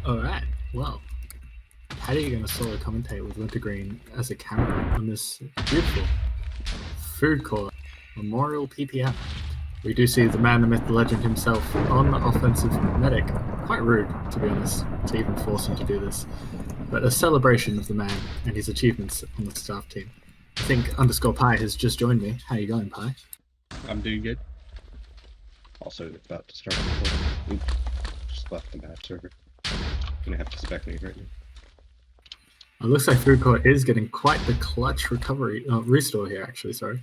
Alright, well, how are you going to solo commentate with Wintergreen as a camera on this beautiful Foodcourt Memorial PPM? We do see the man, the myth, the legend himself on the offensive medic. Quite rude, to be honest, to even force him to do this. But a celebration of the man and his achievements on the staff team. I think _Pi has just joined me. How you going, Pi? I'm doing good. Also about to start. Oop, just left the match server. Gonna have to spec me right now. It looks like Foodcourt is getting quite the clutch restore here, actually, sorry.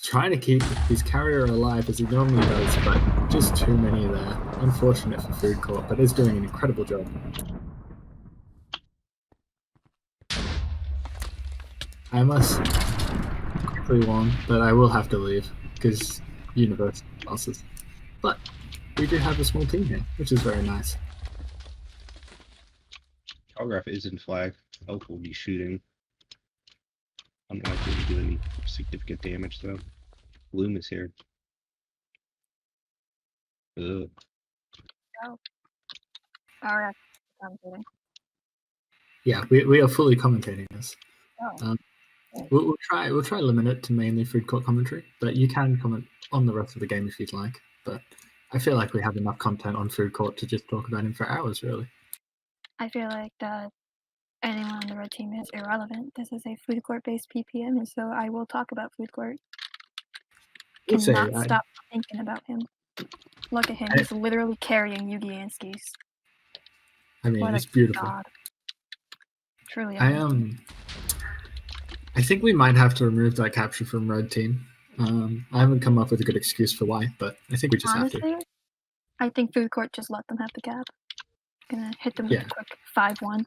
Trying to keep his carrier alive as he normally does, but just too many there. Unfortunate for Foodcourt, but is doing an incredible job. I must quickly warn that I will have to leave, because universe passes. But we do have a small team here, which is very nice. Telegraph is in flag. Elk will be shooting. Unlikely to do any significant damage though. Bloom is here. Ugh. Oh. Alright. Yeah, we are fully commentating this. Oh. We'll try limit it to mainly Foodcourt commentary, but you can comment on the rest of the game if you'd like. But I feel like we have enough content on Foodcourt to just talk about him for hours, really. I feel like that anyone on the red team is irrelevant. This is a Foodcourt based PPM, and so I will talk about Foodcourt. Cannot stop thinking about him. Look at him, he's literally carrying Yugi-Anskis. I mean, it's beautiful. God. Truly amazing. I think we might have to remove that capture from red team. I haven't come up with a good excuse for why, but I think we just have to. I think Foodcourt just let them have the cap. Gonna hit them with a quick 5-1.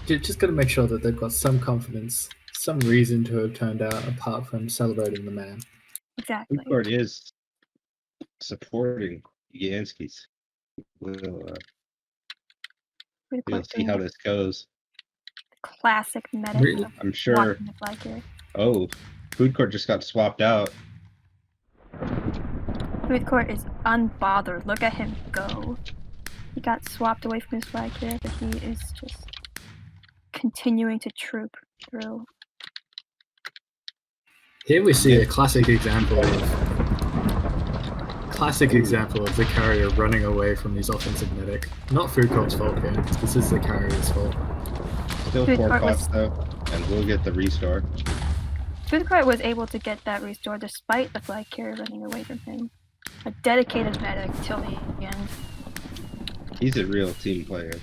Just gotta make sure that they've got some confidence, some reason to have turned out apart from celebrating the man. Exactly. Foodcourt is supporting Yansky's. We'll see how this goes. Classic medic. Really? I'm sure. Oh, Foodcourt just got swapped out. Foodcourt is unbothered. Look at him go. He got swapped away from his flag here, but he is just continuing to troop through. Here we see a classic example of the carrier running away from his offensive medic. Not Foodcourt's fault here. This is the carrier's fault. Still 4 pots though, and we'll get the restore. Foodcourt was able to get that restore despite the flag carrier running away from him. A dedicated medic till the end. He's a real team player.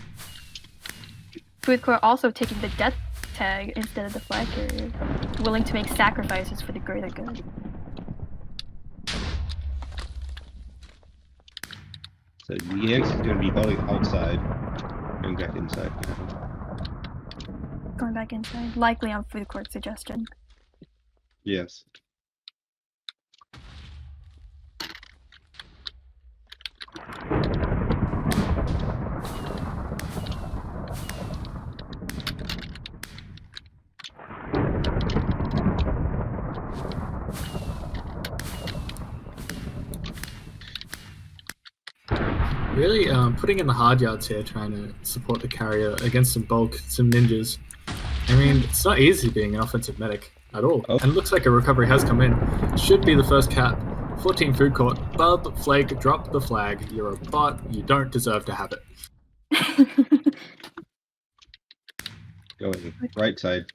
Foodcourt also taking the death tag instead of the flag carrier, willing to make sacrifices for the greater good. So Yanks is going to be holding outside, going back inside. Going back inside, likely on Foodcourt's suggestion. Yes. Really putting in the hard yards here, trying to support the carrier against some bulk, some ninjas. I mean, it's not easy being an offensive medic at all. Oh. And looks like a recovery has come in. Should be the first cap. 14 Foodcourt. Bub, Flake, drop the flag. You're a bot. You don't deserve to have it. Going right side.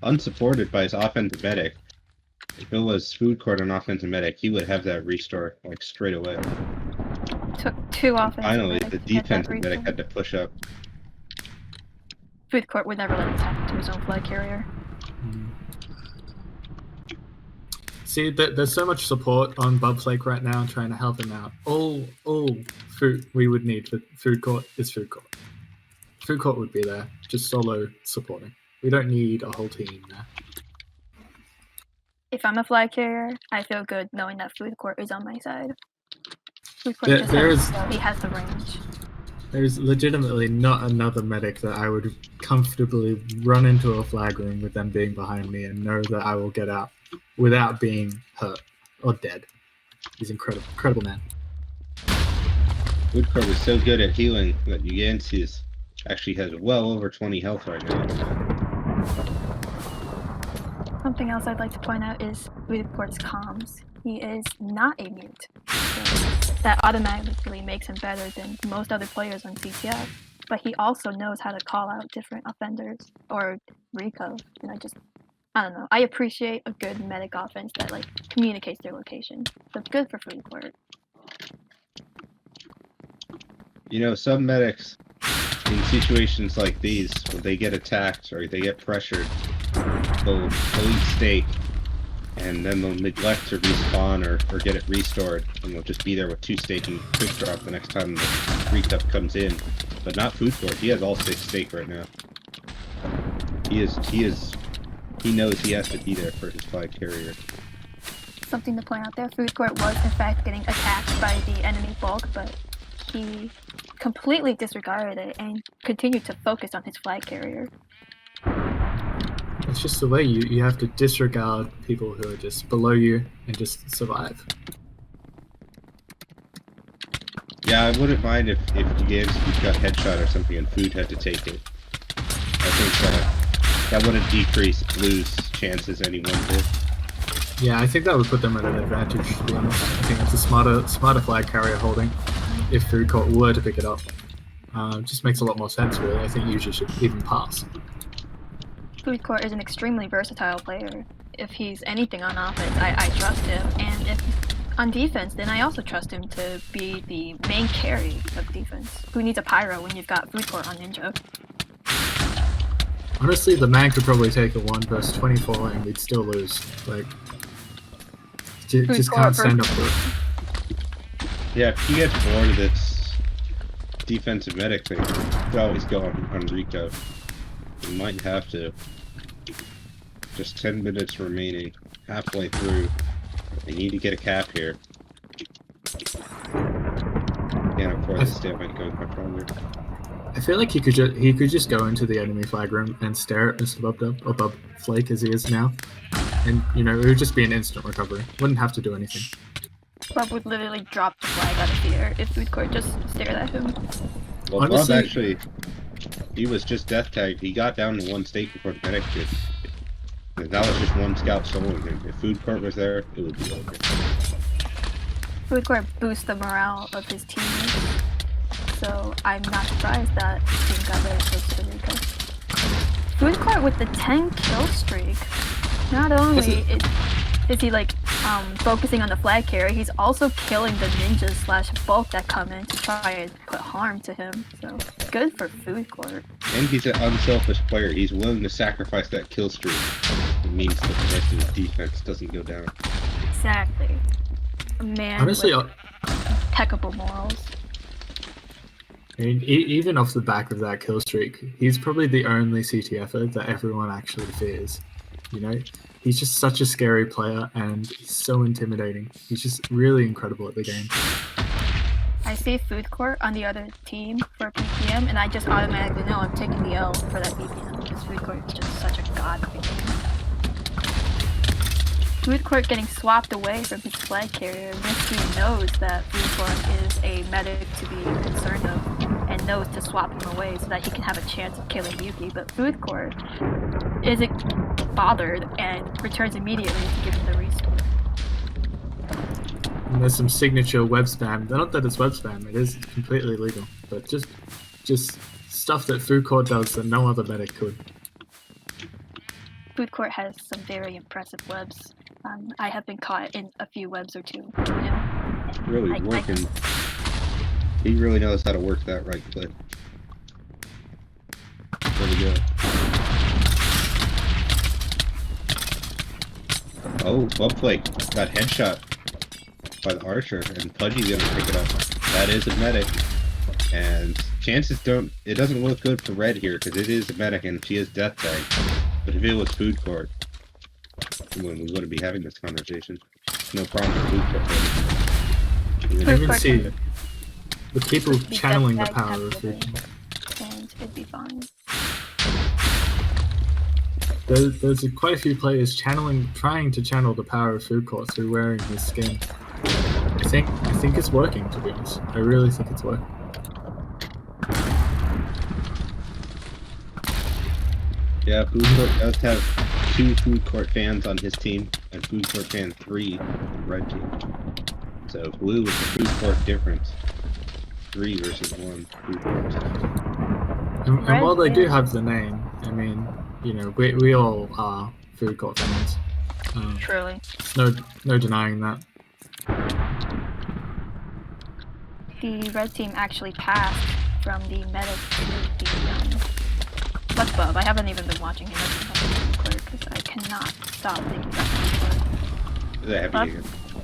Unsupported by his offensive medic. If it was Foodcourt and offensive medic, he would have that restore like straight away. Took 2 offensive. Finally, the defensive medic had to push up. Foodcourt would never let him tap to his own flag carrier. See, there's so much support on Bub Flake right now, trying to help him out. All food we would need for Foodcourt is Foodcourt. Foodcourt would be there, just solo supporting. We don't need a whole team there. If I'm a flag carrier, I feel good knowing that Foodcourt is on my side. He has the range. There's legitimately not another medic that I would comfortably run into a flag room with them being behind me and know that I will get out without being hurt or dead. He's incredible man. Foodcourt was so good at healing that Ugansis actually has well over 20 health right now. Something else I'd like to point out is Foodcourt's comms. He is not a mute. So that automatically makes him better than most other players on CTF. But he also knows how to call out different offenders or Rico. And I don't know. I appreciate a good medic offense that like communicates their location. So good for Foodcourt. You know, some medics in situations like these, when they get attacked or they get pressured, they'll eat steak and then they'll neglect to respawn or get it restored, and they'll just be there with 2 steak and quick drop the next time the recup comes in. But not Foodcourt. He has all 6 steak right now. He knows he has to be there for his flag carrier. Something to point out there, Foodcourt was in fact getting attacked by the enemy bulk, but he completely disregarded it and continued to focus on his flag carrier. It's just the way you have to disregard people who are just below you and just survive. Yeah, I wouldn't mind if Uganski got headshot or something and Food had to take it. I think that wouldn't decrease Blue's chances any one bit. Yeah, I think that would put them at an advantage, to be honest. I think it's a smarter flag carrier holding if Foodcourt were to pick it up. Just makes a lot more sense, really. I think usually should even pass. Foodcourt is an extremely versatile player. If he's anything on offense, I trust him, and if on defense, then I also trust him to be the main carry of defense. Who needs a pyro when you've got Foodcourt on Ninja? Honestly, the man could probably take a 1 versus 24 and we'd still lose. Like, just can't stand up for it. Yeah, if he gets bored of this defensive medic thing, he'd always go on Rico. You might have to. Just 10 minutes remaining, halfway through. They need to get a cap here. Can't afford the stamina going much longer. I feel like he could just go into the enemy flag room and stare at Mr. Above Flake as he is now, and it would just be an instant recovery. Wouldn't have to do anything. Bub would literally drop the flag out of fear if Foodcourt just stared at him. Well, honestly, Bub actually, he was just death tagged. He got down to 1 state before the medic did. And that was just 1 scout soloing him. If Foodcourt was there, it would be over. Foodcourt boosts the morale of his teammates, so I'm not surprised that his team got very close to Rico. Foodcourt with the 10 kill streak. Not only is he like focusing on the flag carrier, he's also killing the ninjas / bulk that come in to try and put harm to him. So good for Foodcourt. And he's an unselfish player. He's willing to sacrifice that kill streak. It means that the rest of his defense doesn't go down. Exactly. A man honestly, with impeccable morals. I mean, even off the back of that kill streak, he's probably the only CTFer that everyone actually fears. He's just such a scary player, and he's so intimidating. He's just really incredible at the game. I see Foodcourt on the other team for PPM, and I just automatically know I'm taking the L for that PPM because Foodcourt is just such a god of the game. Foodcourt getting swapped away from his flag carrier. Misty knows that Foodcourt is a medic to be concerned of, and knows to swap him away so that he can have a chance of killing Yuki. But Foodcourt isn't bothered and returns immediately to give him the restore. And there's some signature web spam. Not that it's web spam, it is completely legal, but just stuff that Foodcourt does that no other medic could. Foodcourt has some very impressive webs. I have been caught in a few webs or two. Really working. He really knows how to work that right clip. There we go. Oh, Bubflake got headshot by the archer, and Pudgy's gonna pick it up. That is a medic, and chances don't. It doesn't look good for Red here because it is a medic and she is death tagged. But if it was Foodcourt, we wouldn't be having this conversation. No problem with Foodcourt. I even see the people channeling the power of Foodcourt. And it'd be fine. There's quite a few players trying to channel the power of Foodcourt through wearing his skin. think it's working, to be honest. I really think it's working. Yeah, Foodcourt does have 2 Foodcourt fans on his team, and Foodcourt fan 3 on the red team. So blue is the Foodcourt difference. 3 versus 1 Foodcourt. And while they do have the name, I mean, you know, we all are Foodcourt fans. Truly. No denying that. The red team actually passed from the medic to the what's Bub? I haven't even been watching him because I cannot stop thinking about Foodcourt. Is that heavy?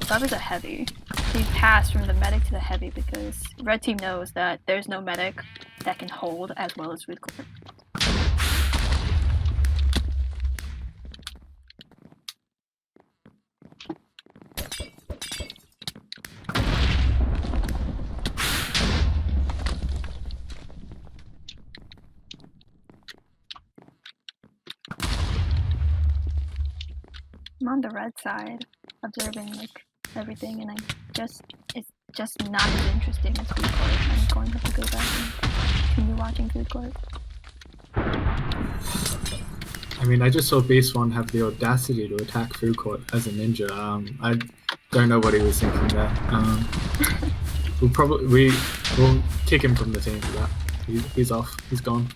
Bub is a heavy. He passed from the medic to the heavy because red team knows that there's no medic that can hold as well as Foodcourt. I'm on the red side, observing like everything, and it's just not as interesting as Foodcourt. I'm going to have to go back and continue watching Foodcourt. I mean, I just saw Beast One have the audacity to attack Foodcourt as a ninja. I don't know what he was thinking there. We'll kick him from the team for that. He's off. He's gone.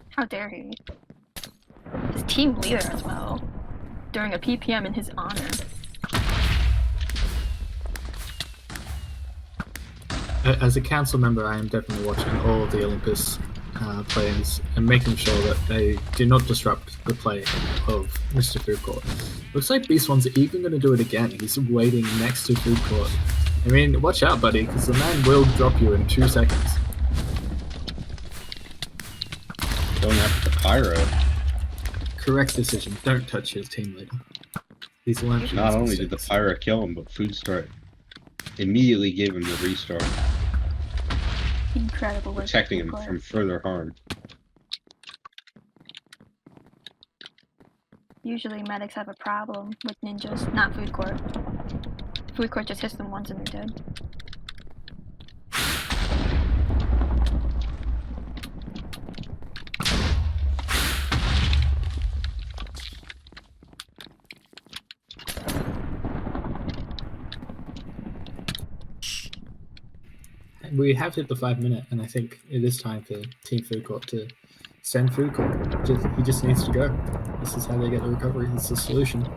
How dare he? His team leader as well. During a PPM in his honor. As a council member, I am definitely watching all the Olympus players and making sure that they do not disrupt the play of Mr. Foodcourt. Looks like Beast One's even going to do it again. He's waiting next to Foodcourt. I mean, watch out, buddy, because the man will drop you in 2 seconds. Going after the Pyro. Correct decision. Don't touch his team leader. He's learned. Not only did the Pyro kill him, but Foodcourt immediately gave him the restart. Incredible work. Protecting him from further harm. Usually medics have a problem with ninjas, not Foodcourt. Foodcourt just hits them once and they're dead. We have hit the 5-minute, and I think it is time for Team Foodcourt to send Foodcourt. He just needs to go. This is how they get the recovery. It's the solution.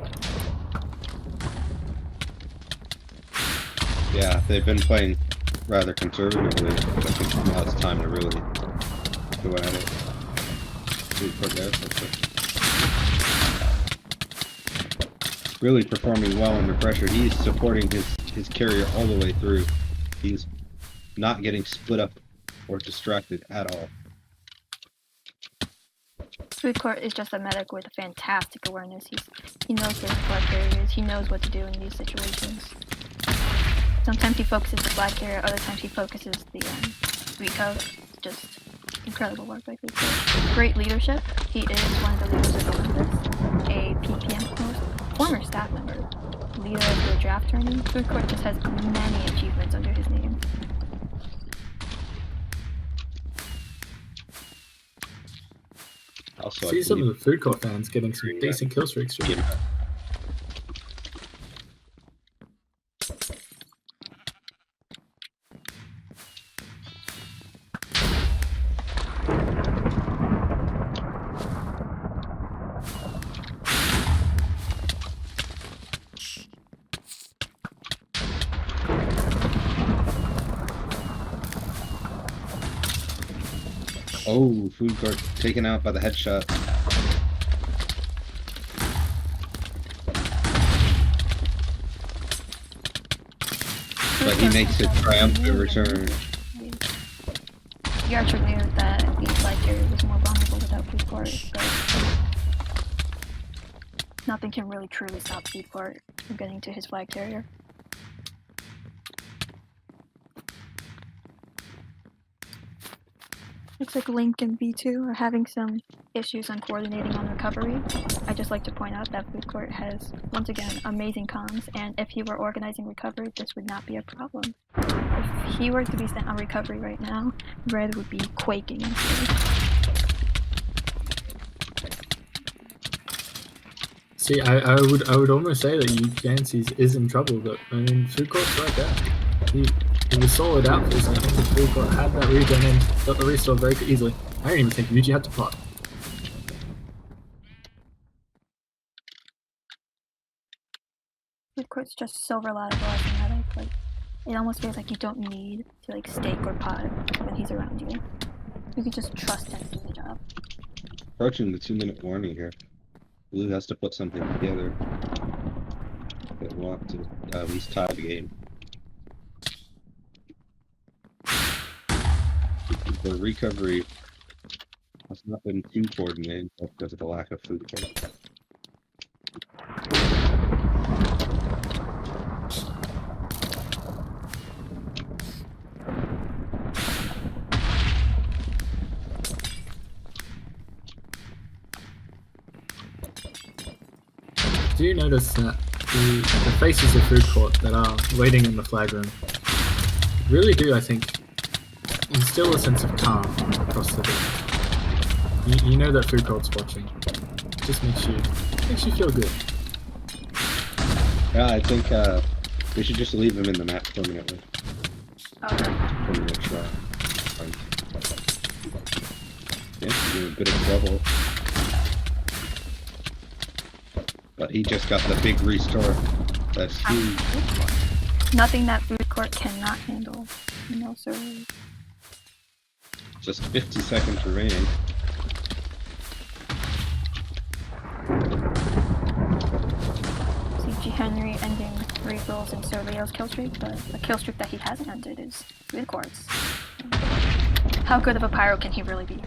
Yeah, they've been playing rather conservatively. I think now it's time to really go at it. Foodcourt there. Really performing well under pressure. He's supporting his carrier all the way through. He's not getting split up or distracted at all. Foodcourt is just a medic with a fantastic awareness. He knows where the flag carrier is. He knows what to do in these situations. Sometimes he focuses the flag carrier, other times he focuses the Rico. Just incredible work by Foodcourt. Great leadership. He is one of the leaders of Olympus, a PPM host, former staff member, leader of the draft tournament. Foodcourt just has many achievements under his name. Also, see some of the Foodcourt fans getting some decent kill streaks. Oh, Foodcourt taken out by the headshot. But he makes a triumphant return. You actually knew that the flag carrier was more vulnerable without Foodcourt, but nothing can really truly stop Foodcourt from getting to his flag carrier. Looks like Link and B2 are having some issues on coordinating on recovery. I'd just like to point out that Foodcourt has, once again, amazing comms, and if he were organizing recovery, this would not be a problem. If he were to be sent on recovery right now, Red would be quaking. See, I would almost say that Yancey's is in trouble, but I mean, Foodcourt's right there. He was solid out for a second, but Foodcourt had that regen in, got the restore very easily. I don't even think Yuji had to pot. Foodcourt's just so reliable as a medic, like, it almost feels like you don't need to like stake or pot when he's around you. You can just trust him to do the job. Approaching the 2-minute warning here. Blue has to put something together that will have to at least tie the game. The recovery has not been too coordinated because of the lack of food. Do you notice that the faces of Foodcourt that are waiting in the flag room really do, I think, instill a sense of calm across the board. You know that Foodcourt's watching. It just makes you feel good. Yeah, I think we should just leave him in the map permanently. Okay. Yeah, he's in a bit of trouble. But he just got the big restore. That's huge. Nothing that Foodcourt cannot handle. No, sir. Just 50 seconds remaining. CG Henry ending refills and Surveil's kill streak, but the kill streak that he hasn't ended is Foodcourt's. How good of a pyro can he really be?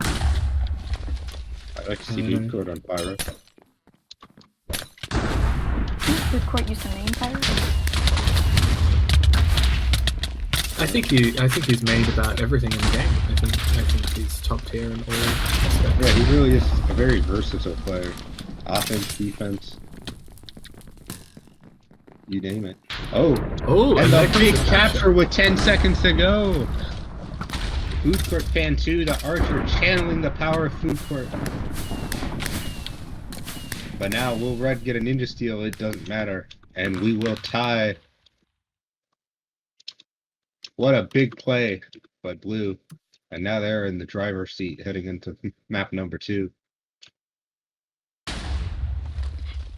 I like to see Foodcourt on pyro. Foodcourt used to main pyro? I think he's made about everything in the game. I think he's top tier in all aspects. Yeah, he really is a very versatile player. Offense, defense. You name it. Oh! Oh, and the big capture with 10 seconds to go! Foodcourt fan 2, the Archer channeling the power of Foodcourt. But now, will Red get a ninja steal? It doesn't matter. And we will tie. What a big play by Blue. And now they're in the driver's seat heading into map number 2.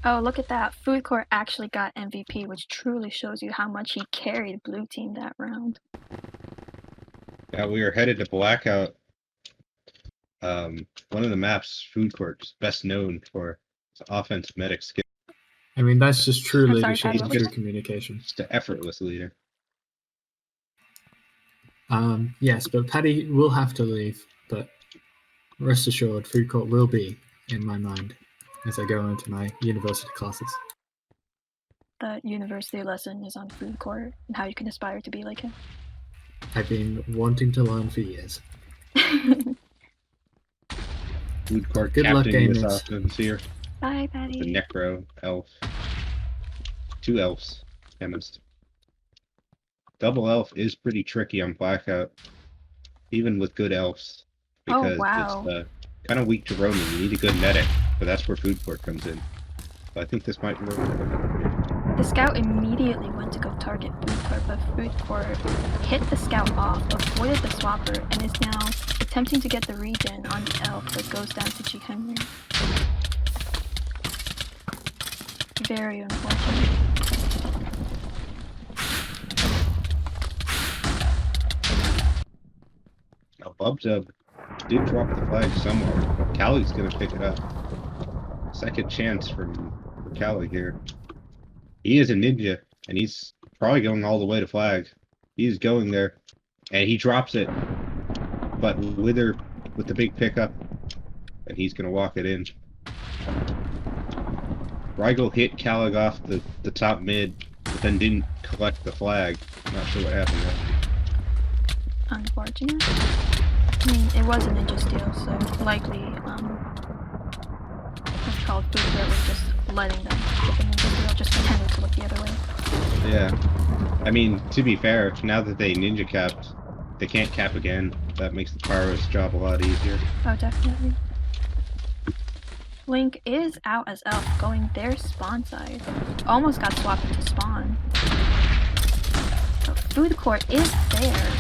Oh, look at that. Foodcourt actually got MVP, which truly shows you how much he carried Blue Team that round. Now we are headed to Blackout. One of the maps Foodcourt's best known for its offense medic skill. I mean, that's just true I'm sorry, leadership Patty, and what was true that? communication. Just an effortless leader. Yes, but Paddy will have to leave, but rest assured, Foodcourt will be in my mind as I go into my university classes. The university lesson is on Foodcourt and how you can aspire to be like him. I've been wanting to learn for years. Foodcourt Good luck, captaining this gamers. offense here. Bye, Patty. The Necro, Elf. 2 Elves. Chemist. Double Elf is pretty tricky on Blackout. Even with good Elves. Because it's kind of weak to roaming. You need a good medic. But that's where Foodcourt comes in. So I think this might work. The scout immediately went to go target Foodcourt, but Foodcourt hit the scout off, avoided the swapper, and is now attempting to get the regen on the elf that goes down to G. Henry. Very unfortunate. Now Bubzub did drop the flag somewhere. Callie's gonna pick it up. Second chance for Callie here. He is a ninja, and he's probably going all the way to flag. He's going there, and he drops it. But with the big pickup, and he's gonna walk it in. Rigel hit Callig off the top mid, but then didn't collect the flag. Not sure what happened there. Unfortunate. I mean, it was a ninja steal, so likely, what's called Foodcourt was just letting them get the ninja steal, just pretending to look the other way. Yeah. I mean, to be fair, now that they ninja capped, they can't cap again. That makes the Pyro's job a lot easier. Oh, definitely. Link is out as Elf, going their spawn side. Almost got swapped into spawn. But Foodcourt is there.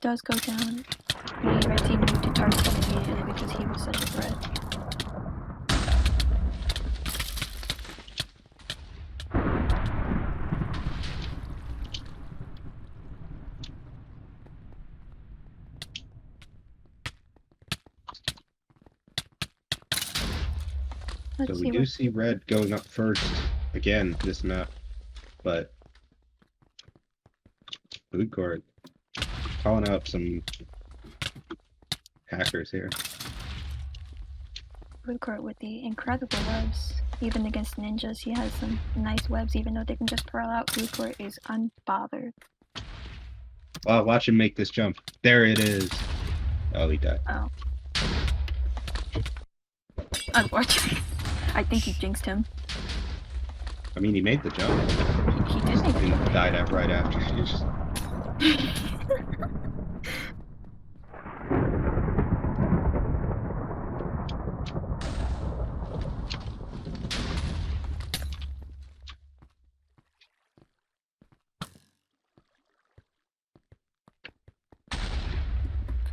Does go down. The red team moved to target him immediately because he was such a threat. So we do see red going up first again this map, but Foodcourt calling out some hackers here. Foodcourt with the incredible webs. Even against ninjas, he has some nice webs, even though they can just pearl out. Foodcourt is unbothered. Wow, watch him make this jump. There it is. Oh, he died. Oh. Unfortunately. I think he jinxed him. I mean, he made the jump. He did make the jump. And died out right after. He just...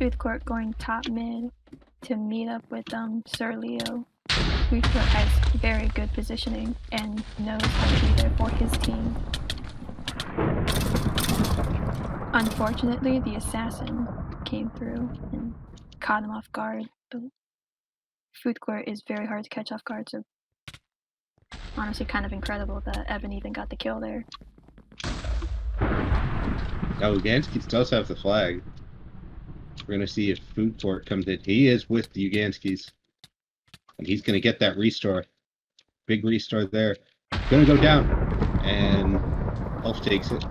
Foodcourt going top mid to meet up with Sir Leo. Foodcourt has very good positioning and knows how to be there for his team. Unfortunately, the assassin came through and caught him off guard, but Foodcourt is very hard to catch off guard, so honestly kind of incredible that Evan even got the kill there. Now, Uganskis does have the flag. We're going to see if Foodcourt comes in. He is with the Uganskis. And he's going to get that restore. Big restore there. Going to go down. And Elf takes it.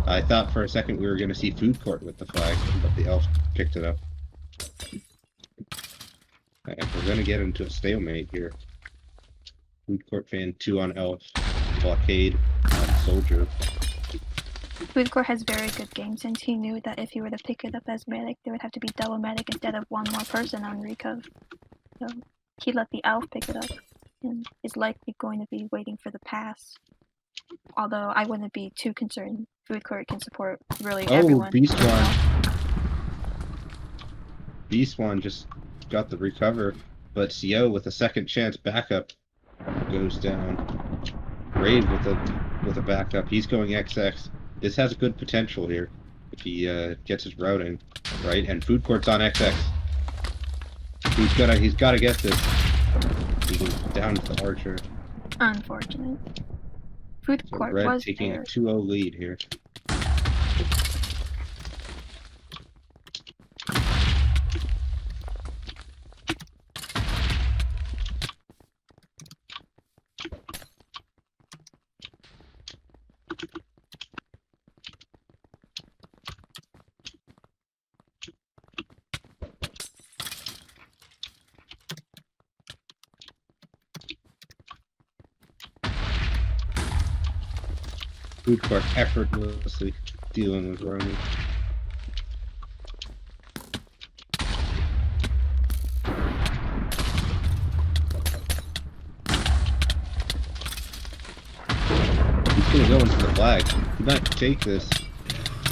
I thought for a second we were going to see Foodcourt with the flag, but the Elf picked it up. And we're going to get into a stalemate here. Foodcourt fan 2 on Elf. Blockade on Soldier. Foodcourt has very good game since he knew that if he were to pick it up as medic, there would have to be double medic instead of one more person on recov. So he let the Elf pick it up and is likely going to be waiting for the pass. Although I wouldn't be too concerned. Foodcourt can support really everyone. Oh, Beast One. Beast One just got the recover, but CO with a second chance backup goes down. Raid with a backup. He's going XX. This has a good potential here if he gets his routing right. And Foodcourt's on XX. He's gotta get this. He goes down to the Archer. Unfortunate. Foodcourt so Red was taking there. a 2-0 lead here. Foodcourt effortlessly dealing with Romy. He's gonna go into the flag. He might take this.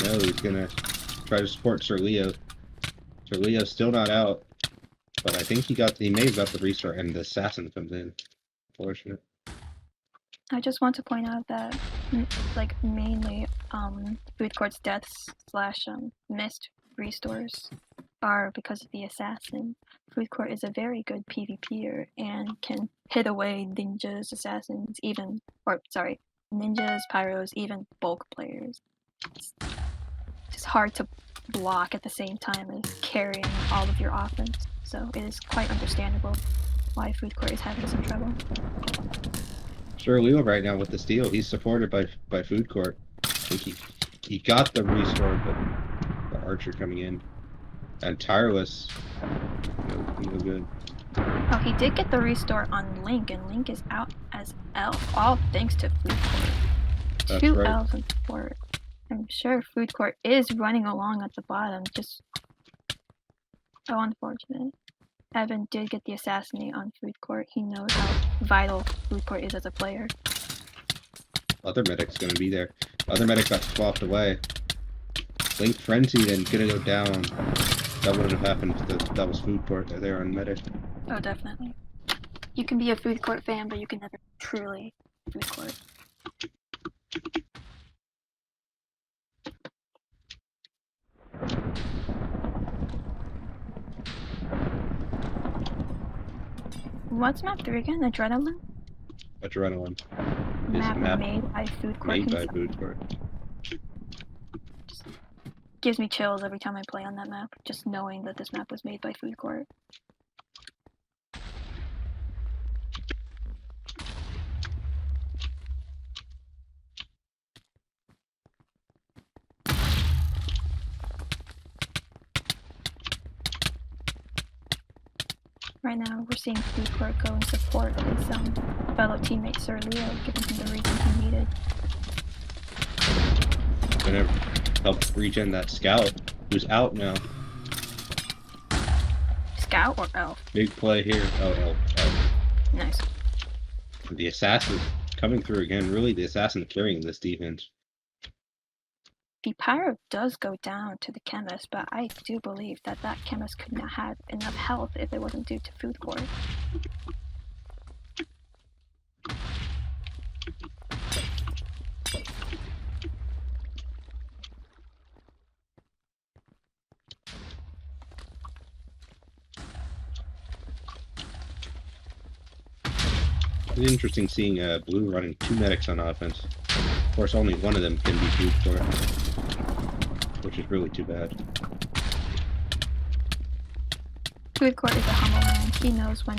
No, he's gonna try to support Sir Leo. Sir Leo's still not out, but I think he may have got the restart, and the assassin comes in. Unfortunate. I just want to point out that, like, mainly, Foodcourt's deaths / missed restores are because of the assassin. Foodcourt is a very good PvPer and can hit away ninjas, assassins, ninjas, pyros, even bulk players. It's just hard to block at the same time as carrying all of your offense, so it is quite understandable why Foodcourt is having some trouble. Sir Leo right now with the steal, he's supported by Foodcourt. think he got the restore, but the archer coming in. And tireless. No good. Oh, he did get the restore on Link, and Link is out as elf, all thanks to Foodcourt. That's Two right. elves in support. I'm sure Foodcourt is running along at the bottom, just so unfortunate. Evan did get the assassinate on Foodcourt. He knows how vital Foodcourt is as a player. Other medic's gonna be there. Other medic got swapped away. Link frenzied and gonna go down. That wouldn't have happened if that was Foodcourt there on medic. Oh, definitely. You can be a Foodcourt fan, but you can never truly Foodcourt. What's map 3 again? Adrenaline? Adrenaline. Map made by Foodcourt. Made by Foodcourt. Gives me chills every time I play on that map, just knowing that this map was made by Foodcourt. Right now, we're seeing Foodcourt go and support his fellow teammate Sir Leo, giving him the regen he needed. Gonna help regen that scout, who's out now. Scout or elf? Big play here. Oh, elf. Nice. The assassin coming through again. Really, the assassin carrying this defense. The pyro does go down to the chemist, but I do believe that chemist could not have enough health if it wasn't due to Foodcourt. It's interesting seeing Blue running 2 medics on offense. Of course, only one of them can be Foodcourt, which is really too bad. Foodcourt is a humble man. He knows when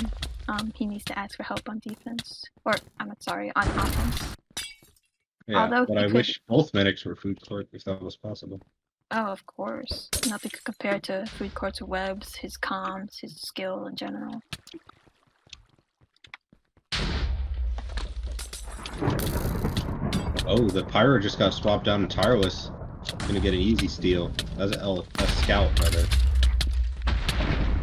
he needs to ask for help on defense, or I'm sorry, on offense. Yeah, Although but I wish both medics were Foodcourt if that was possible. Oh, of course. Nothing could compare to Foodcourt's webs, his comms, his skill in general. Oh, the pyro just got swapped down to tireless. Gonna get an easy steal. That's a scout, rather.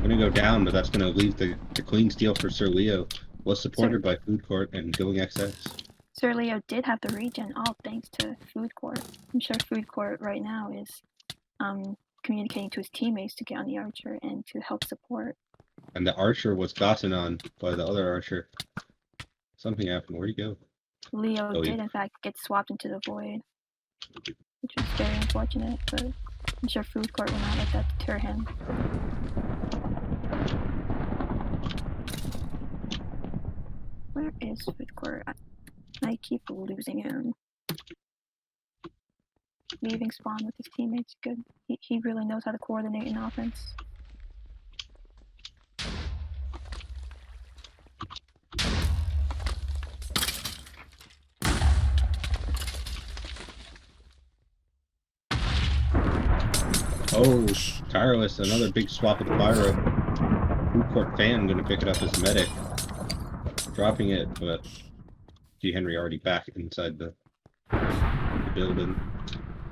Gonna go down, but that's gonna leave the clean steal for Sir Leo. Was supported by Foodcourt and going XX. Sir Leo did have the regen, all thanks to Foodcourt. I'm sure Foodcourt right now is communicating to his teammates to get on the archer and to help support. And the archer was gotten on by the other archer. Something happened. Where'd he go? Leo did, in fact, get swapped into the void, which was very unfortunate, but I'm sure Foodcourt will not let that deter him. Where is Foodcourt? I keep losing him. Leaving spawn with his teammates, good. He really knows how to coordinate in offense. Oh, tireless! Another big swap of the pyro. Foodcourt fan gonna pick it up as medic, dropping it, but G Henry already back inside the building.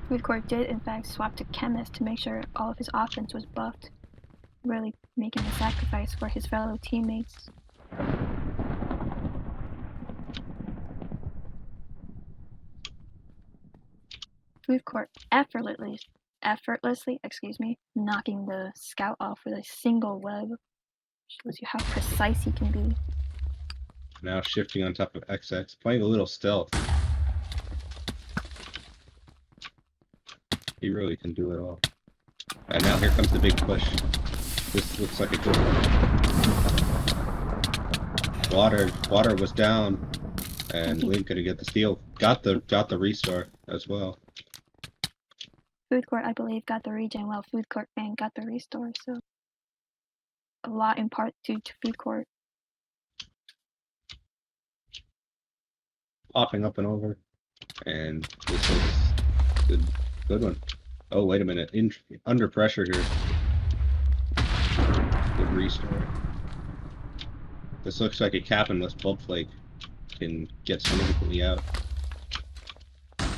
Foodcourt did, in fact, swap to chemist to make sure all of his offense was buffed, really making a sacrifice for his fellow teammates. Foodcourt effortlessly, knocking the scout off with a single web. Shows you how precise he can be. Now shifting on top of XX, playing a little stealth. He really can do it all. And now here comes the big push. This looks like a good one. Water was down, and Link gonna get the steal. Got the restart as well. Foodcourt, I believe, got the regen, while Foodcourt fan got the restore, so a lot in part due to Foodcourt. Popping up and over, and this is Good one. Oh, wait a minute. Under pressure here. Good restore. This looks like a captainless blood flake can get significantly out.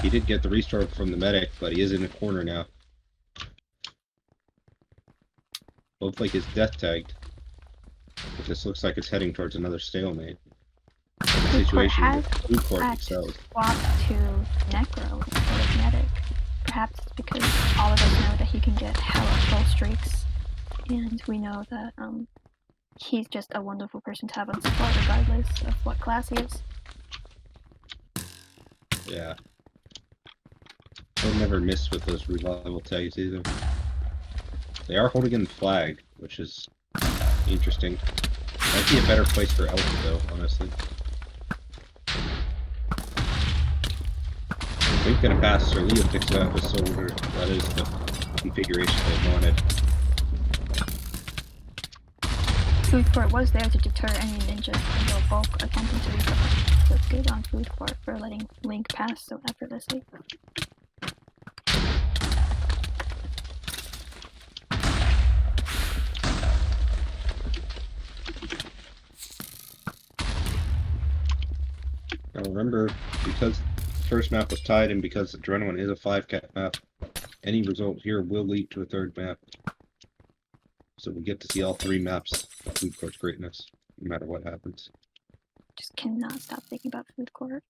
He did get the restore from the medic, but he is in the corner now. Blood flake is death tagged. But this looks like it's heading towards another stalemate. The situation with Foodcourt excels. Swapped to Necro instead of medic. Perhaps it's because all of us know that he can get hella full streaks, and we know that he's just a wonderful person to have on support regardless of what class he is. Yeah. They'll never miss with those revival tags either. They are holding in the flag, which is interesting. Might be a better place for Elf though, honestly. We're gonna pass Sir Leo picks up a soldier. That is the configuration they wanted. Foodcourt was there to deter any ninjas from the bulk attempting to recover. So good on Foodcourt for letting Link pass so effortlessly. Now remember, because the first map was tied and because Adrenaline is a 5-cap map, any result here will lead to a third map. So we get to see all 3 maps of Foodcourt's greatness, no matter what happens. Just cannot stop thinking about Foodcourt.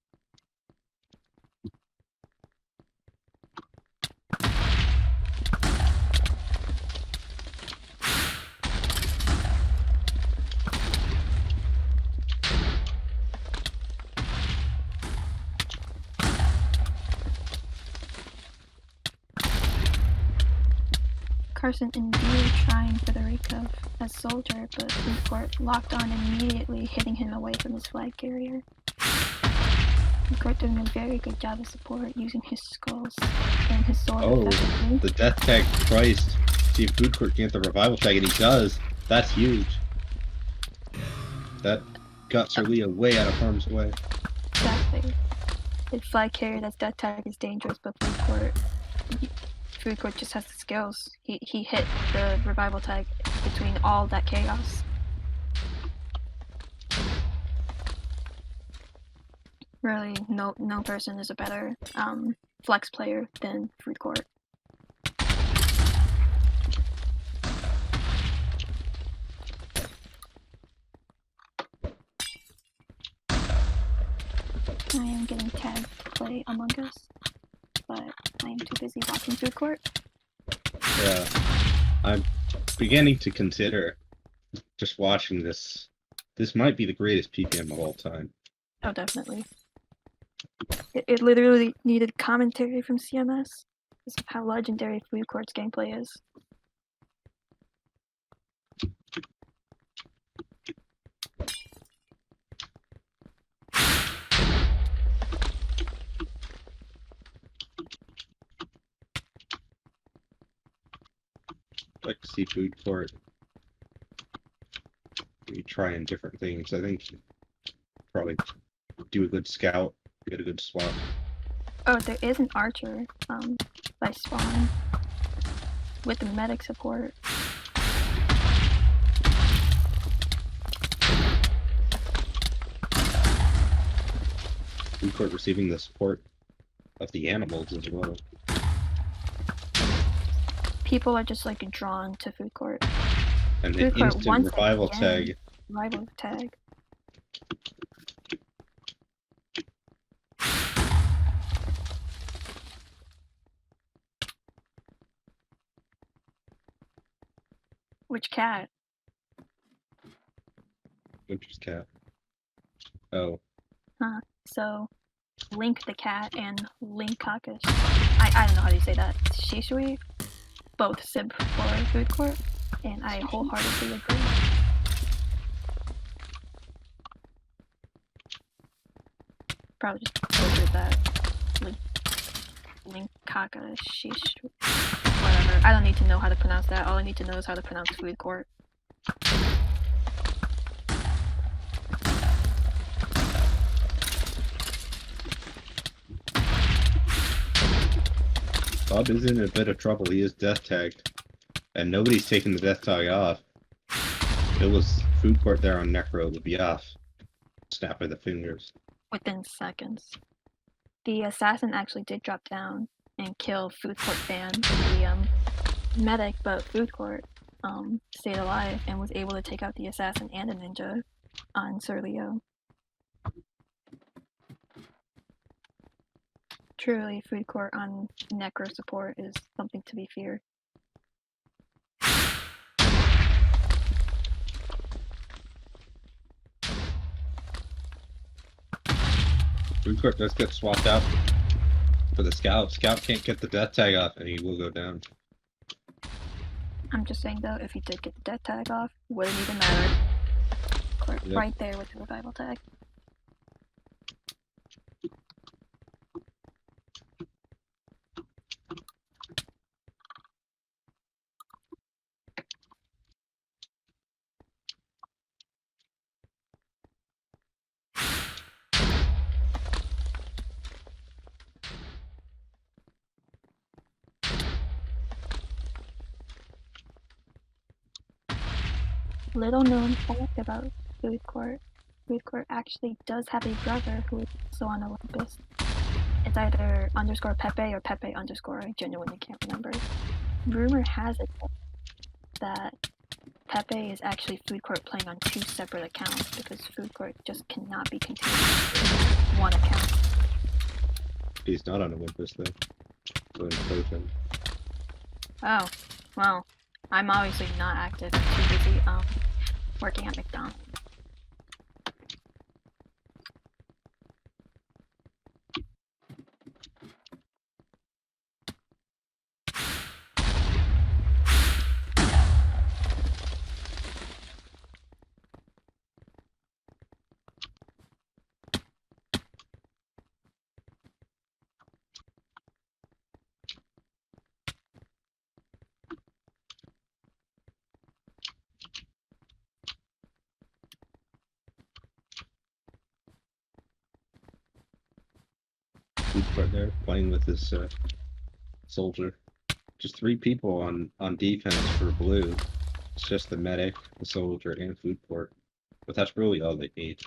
Carson indeed trying for the recove as soldier, but Foodcourt locked on immediately, hitting him away from his flag carrier. Foodcourt doing a very good job of support, using his skulls and his sword effectively. The death tag Christ. See if Foodcourt can get the revival tag, and he does. That's huge. That got Sir Leo way out of harm's way. Exactly. The flag carrier that's death tag is dangerous, but Foodcourt just has the skills. He hit the revival tag between all that chaos. Really, no person is a better flex player than Foodcourt. I am getting tagged to play Among Us, but I am too busy watching Foodcourt. Yeah, I'm beginning to consider just watching this. This might be the greatest PPM of all time. Oh, definitely. It literally needed commentary from CMS because of how legendary Foodcourt's gameplay is. I'd like to see Foodcourt maybe trying different things. I think probably do a good scout, get a good swap. Oh, there is an archer by spawn with the medic support. Foodcourt receiving the support of the animals as well. People are just like drawn to Foodcourt. And the instant revival tag. Revival tag. Which cat? Which cat? Oh. Huh. So, Link the cat and Link Caucus. I don't know how you say that. Shishui? Both simp for Foodcourt, and I wholeheartedly agree. Probably just butchered that. Link Kaka Shish. Whatever. I don't need to know how to pronounce that. All I need to know is how to pronounce Foodcourt. Bob is in a bit of trouble. He is death tagged. And nobody's taking the death tag off. If it was Foodcourt there on Necro, it would be off. Snap of the fingers. Within seconds. The assassin actually did drop down and kill Foodcourt fan, the medic, but Foodcourt stayed alive and was able to take out the assassin and a ninja on Sir Leo. Truly, Foodcourt on Necro support is something to be feared. Foodcourt does get swapped out for the Scout. Scout can't get the death tag off and he will go down. I'm just saying though, if he did get the death tag off, wouldn't even matter. Yep. Right there with the revival tag. Little known fact about Foodcourt. Foodcourt actually does have a brother who is also on Olympus. It's either underscore Pepe or Pepe underscore. I genuinely can't remember. Rumor has it that Pepe is actually Foodcourt playing on 2 separate accounts because Foodcourt just cannot be contained in one account. He's not on Olympus though. Oh, well, I'm obviously not active. I'm too busy working at McDonald's. Foodcourt there playing with his soldier. Just 3 people on defense for blue. It's just the medic, the soldier, and Foodcourt. But that's really all they need.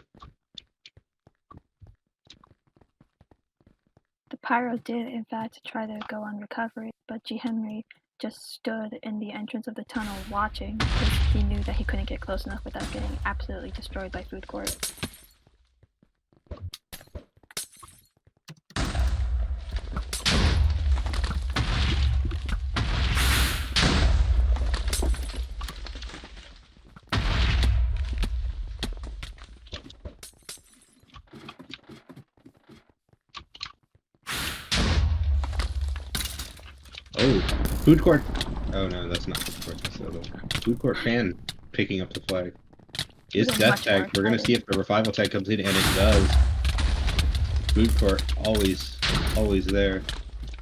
The Pyro did, in fact, try to go on recovery, but G. Henry just stood in the entrance of the tunnel watching because he knew that he couldn't get close enough without getting absolutely destroyed by Foodcourt. Oh, Foodcourt. Oh no, that's not Foodcourt. That's the other one. Foodcourt fan picking up the flag. Is death tag. We're gonna see if the revival tag comes in, and it does. Foodcourt always there.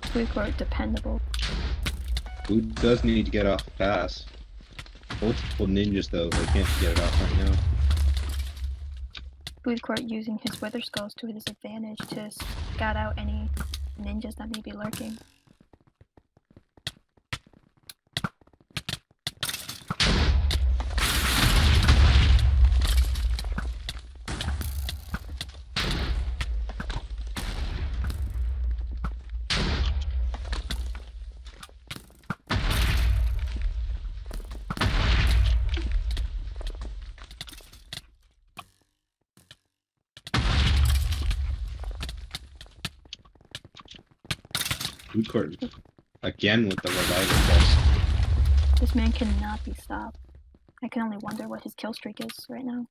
Foodcourt dependable. Food does need to get off the pass. Multiple ninjas though, they can't get it off right now. Foodcourt using his Wither Skulls to his advantage to scout out any ninjas that may be lurking. Foodcourt again with the revival test. This man cannot be stopped. I can only wonder what his kill streak is right now.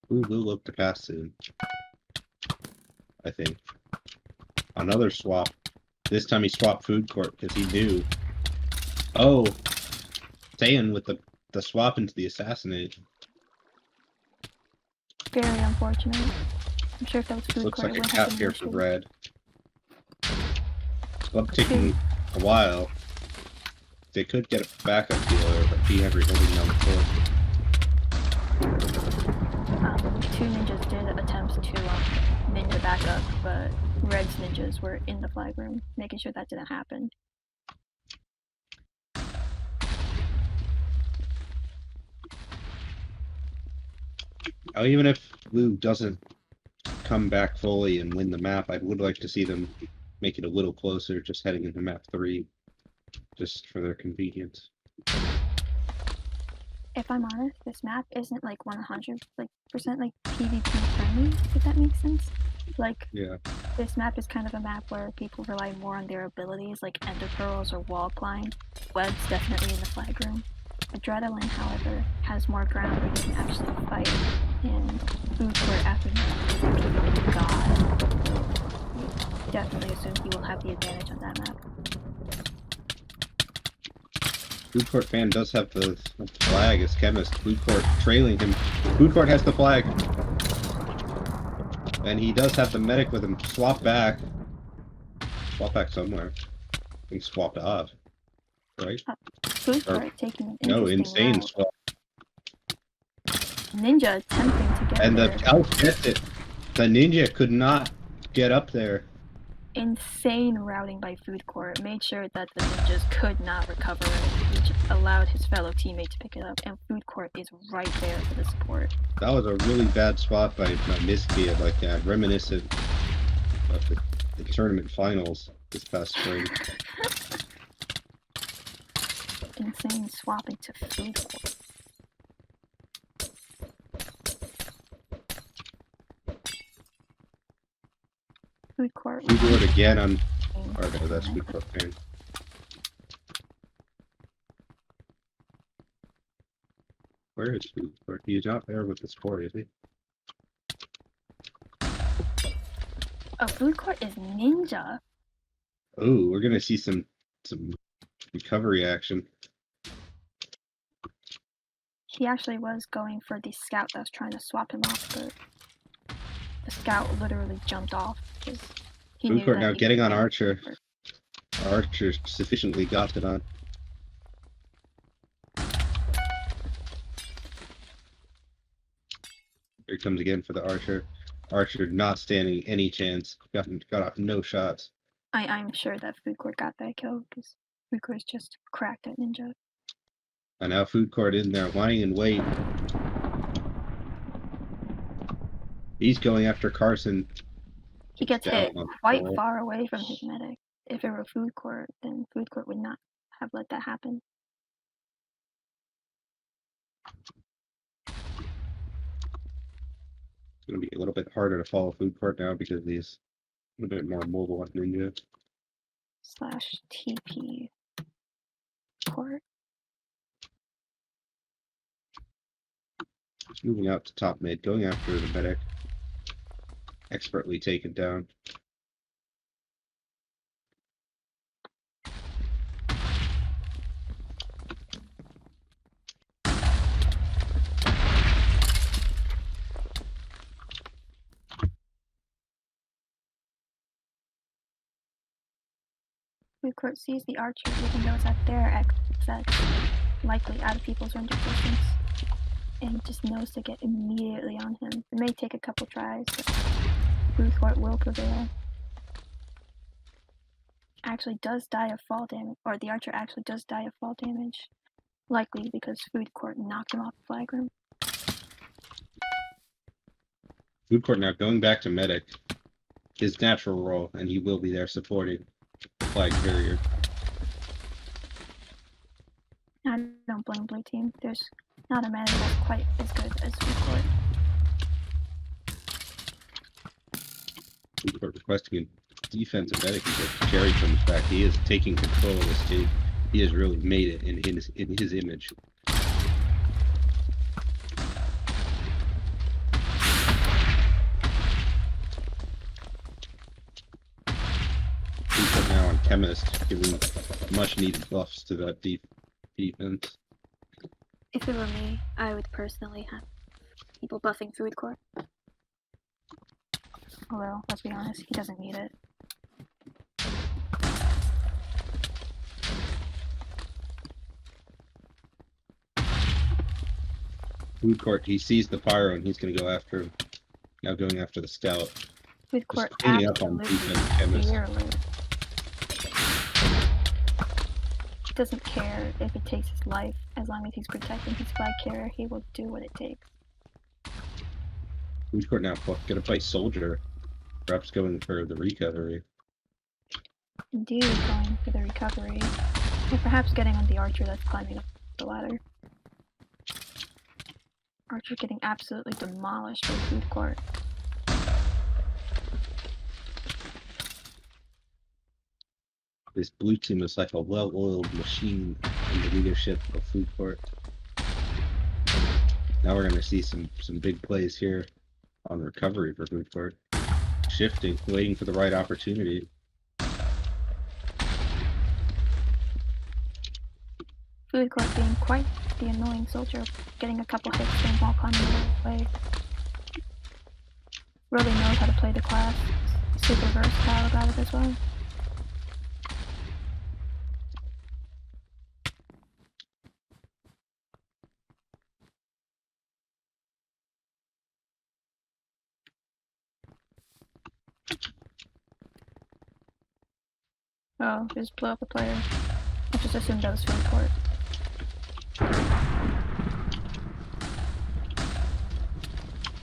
Food will look to pass soon. I think. Another swap. This time he swapped Foodcourt because he knew. Oh, staying with the swap into the assassinate. Very unfortunate. I'm sure if that was Foodcourt, Looks like a cap here for red. Club taking a while. They could get a backup dealer, but P. Henry holding down the fort. 2 ninjas did attempt to ninja backup, but Red's ninjas were in the flag room, making sure that didn't happen. Oh, even if Blue doesn't come back fully and win the map, I would like to see them make it a little closer, just heading into map 3, just for their convenience. If I'm honest, this map isn't like 100% like PvP friendly, if that makes sense. Like, yeah. This map is kind of a map where people rely more on their abilities, like ender pearls or wall climb. Web's definitely in the flag room. Adrenaline, however, has more ground where you can actually fight, and Foodcourt after that is a capable god. Definitely assume he will have the advantage on that map. Foodcourt fan does have the flag as chemist. Foodcourt trailing him. Foodcourt has the flag. And he does have the medic with him. Swap back. Swap back somewhere. I think swapped off. Right? Foodcourt taking an no, interesting insane route. swap. Ninja attempting to get And there. the elf gets it. The ninja could not get up there. Insane routing by Foodcourt made sure that the ninjas could not recover it, which allowed his fellow teammate to pick it up, and Foodcourt is right there for the support. That was a really bad spot by Miski, like reminiscent of the tournament finals this past spring. Insane swapping to Foodcourt. Foodcourt. We do it again on. Oh, no, that's Foodcourt fan. Where is Foodcourt? He's not there with the sport, is he? Oh, Foodcourt is ninja. Oh, we're gonna see some recovery action. He actually was going for the scout that was trying to swap him off, but the scout literally jumped off because he knew Foodcourt that now he getting could on get Archer. Foodcourt. Archer sufficiently got it on. Here he comes again for the Archer. Archer not standing any chance. Got off no shots. I'm sure that Foodcourt got that kill because Foodcourt's just cracked at ninja. And now Foodcourt in there lying in wait. He's going after Carson. He gets Down hit on quite the far away from his medic. If it were Foodcourt, then Foodcourt would not have let that happen. It's going to be a little bit harder to follow Foodcourt now because he's a little bit more mobile on Ninja. / TP court. He's moving out to top mid, going after the medic. Expertly taken down. Foodcourt sees the archer even though it's at their exit, likely out of people's range of distance, and just knows to get immediately on him. It may take a couple tries, but Foodcourt will prevail. Actually does die of fall damage, or the archer actually does die of fall damage, likely because Foodcourt knocked him off the flag room. Foodcourt now going back to medic, his natural role, and he will be there supporting the flag carrier. I don't blame blue team. There's not a man that's quite as good as Foodcourt. Foodcourt requesting a defensive medic because Jerry comes back. He is taking control of this team. He has really made it in his image. Foodcourt now on Chemist, giving much needed buffs to that defense. If it were me, I would personally have people buffing Foodcourt. Although, let's be honest, he doesn't need it. Foodcourt, he sees the pyro and he's going to go after him. Now going after the scout. Foodcourt cleaning up on absolutely defense, Chemist. fearless. Doesn't care if it takes his life. As long as he's protecting his flag carrier, he will do what it takes. Foodcourt now gonna fight Soldier. Perhaps going for the recovery. Indeed, going for the recovery. Or perhaps getting on the archer that's climbing up the ladder. Archer getting absolutely demolished by Foodcourt. This blue team is like a well-oiled machine in the leadership of Foodcourt. Now we're going to see some big plays here on recovery for Foodcourt. Shifting, waiting for the right opportunity. Foodcourt being quite the annoying soldier, getting a couple hits and while climbing away. Really knows how to play the class. Super versatile about it as well. Oh, just blew up a player. I just assumed that was Foodcourt.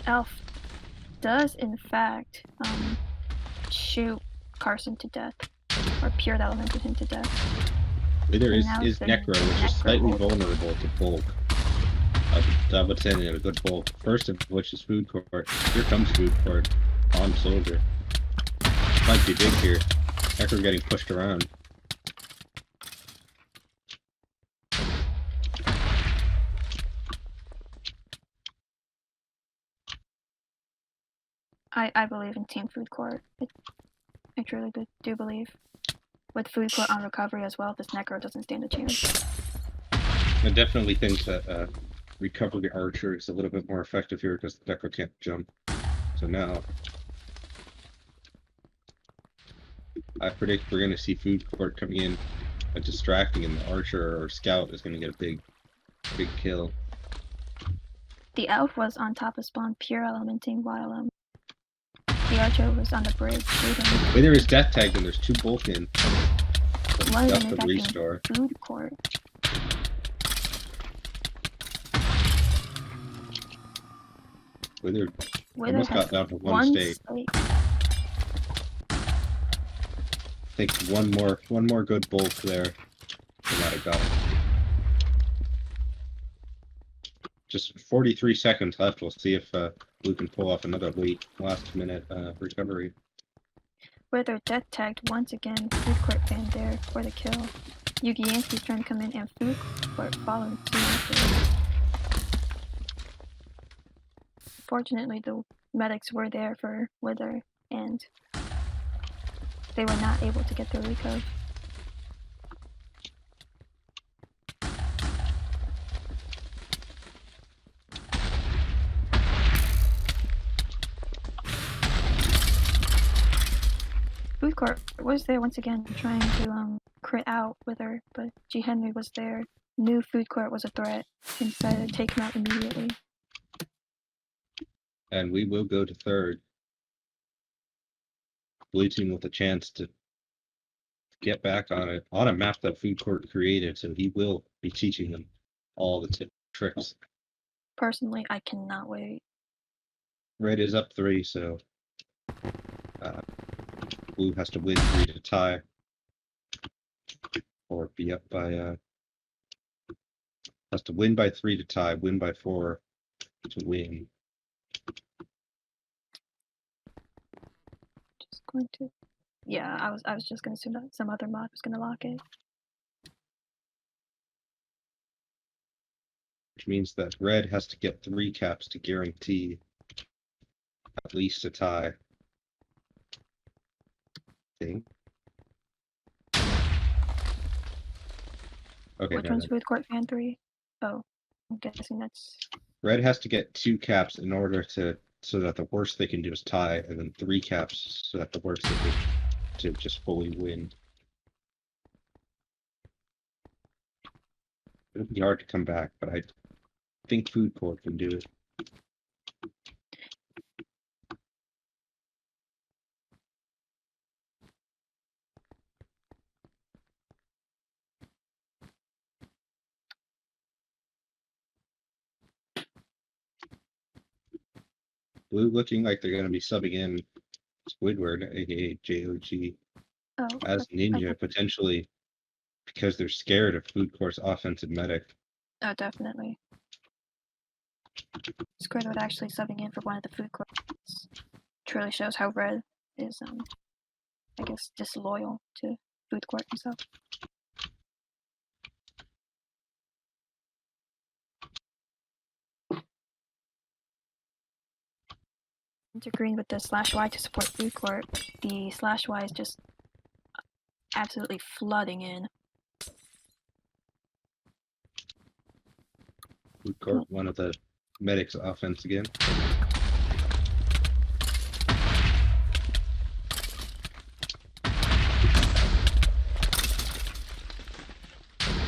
Elf does, in fact, shoot Carson to death. Or Pure elemented him to death. There is Necro, which is slightly vulnerable to bulk. I would say in a good bulk. First of which is Foodcourt. Here comes Foodcourt on Soldier. Might be big here. Necro getting pushed around. I believe in Team Foodcourt. I truly do believe. With Foodcourt on recovery as well, this Necro doesn't stand a chance. I definitely think that recovery archer is a little bit more effective here because the Necro can't jump. So now I predict we're going to see Foodcourt coming in distracting, and the archer or scout is going to get a big kill. The elf was on top of spawn pure elementing while the archer was on the bridge shooting. Wait, there is death tagged and there's two bulk in. One of them is the restore. Foodcourt. Wither almost got down to one state. I think one more good bulk there. They might have got it. Just 43 seconds left. We'll see if Blue can pull off another last minute recovery. Wither death tagged once again. Foodcourt fan there for the kill. Yugi Yansky's trying to come in and Foodcourt following soon after. Fortunately, the medics were there for Wither, and they were not able to get the recove. Foodcourt was there once again trying to crit out Wither, but G. Henry was there, knew Foodcourt was a threat, and decided to take him out immediately. And we will go to third. Blue team with a chance to get back on it on a map that Foodcourt created, so he will be teaching them all the tricks. Personally, I cannot wait. Red is up 3, so Blue has to win 3 to tie, or be up by has to win by 3 to tie, win by 4 to win. Just going to, yeah, I was just going to assume that some other mod was going to lock it. Which means that Red has to get 3 caps to guarantee at least a tie. Okay. Which one's Foodcourt fan 3? Oh, I'm guessing that's... Red has to get 2 caps in order to, so that the worst they can do is tie, and then 3 caps so that the worst they can to just fully win. It'll be hard to come back, but I think Foodcourt can do it. Blue looking like they're going to be subbing in Squidward, aka JOG, Oh, as Ninja, potentially because they're scared of Foodcourt's offensive medic. oh, definitely. Squidward actually subbing in for one of the Foodcourt. Truly shows how Red is, I guess, disloyal to Foodcourt himself. Green with the /Y to support Foodcourt. The /Y is just absolutely flooding in. Foodcourt, one of the medics' offense again.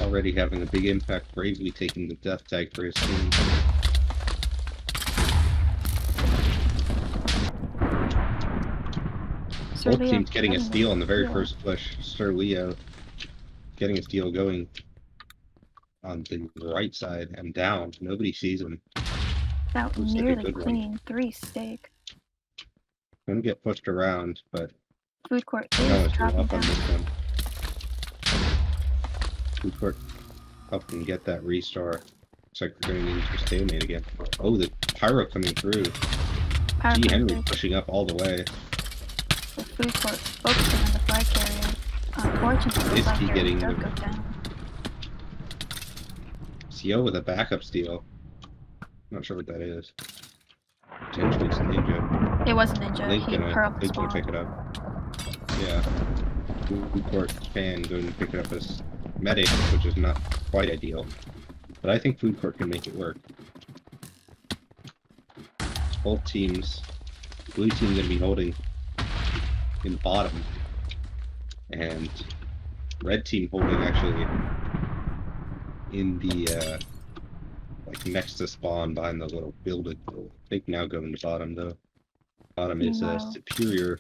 Already having a big impact, bravely taking the death tag for his team. Both teams getting a steal on the very first push. Sir Leo getting a steal going on the right side and down. Nobody sees him. That nearly clean 3 stake. Gonna get pushed around, but Foodcourt is dropping down. Foodcourt helping get that restart. Looks like we're going to need to stalemate again. Oh, the pyro coming through. G. Henry pushing up all the way. The Foodcourt focusing on the flag carrier. Unfortunately, the flag carrier does go down. CO with a backup steal. Not sure what that is. Potentially it's Ninja. It wasn't Ninja. He hurled the spawn. Pick it up. Yeah. Foodcourt fan going to pick it up as medic, which is not quite ideal. But I think Foodcourt can make it work. Both teams, blue team going to be holding in bottom, and red team holding actually in the like next to spawn behind the little building. I think now going to bottom though. Bottom is a superior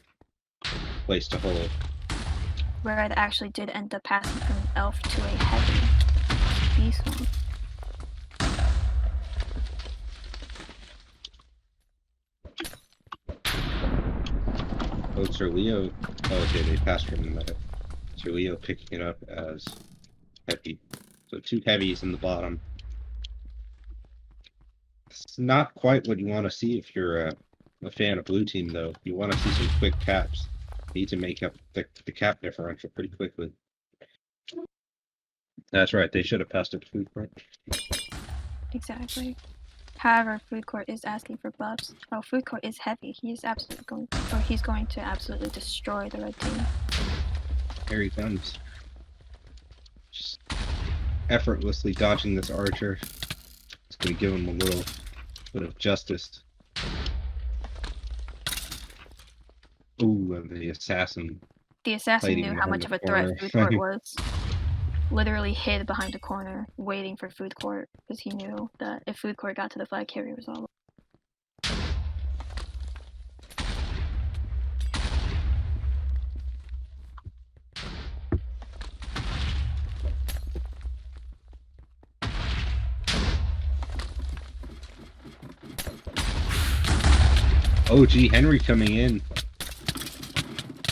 place to hold. Red actually did end up passing from an elf to a heavy beast one. Oh, Sir Leo. Oh, okay, they passed from the medic. Sir Leo picking it up as heavy. So 2 heavies in the bottom. It's not quite what you want to see if you're a fan of blue team, though. You want to see some quick caps. You need to make up the cap differential pretty quickly. That's right, they should have passed it to Foodcourt. Exactly. However, Foodcourt is asking for buffs. Oh, Foodcourt is heavy. He's absolutely going to absolutely destroy the red team. Here he comes. Just effortlessly dodging this archer. It's going to give him a little bit of justice. Ooh, and the assassin. The assassin knew how much of a threat Foodcourt was. Literally hid behind a corner, waiting for Foodcourt, because he knew that if Foodcourt got to the flag carrier, it was all over. Oh, G. Henry coming in.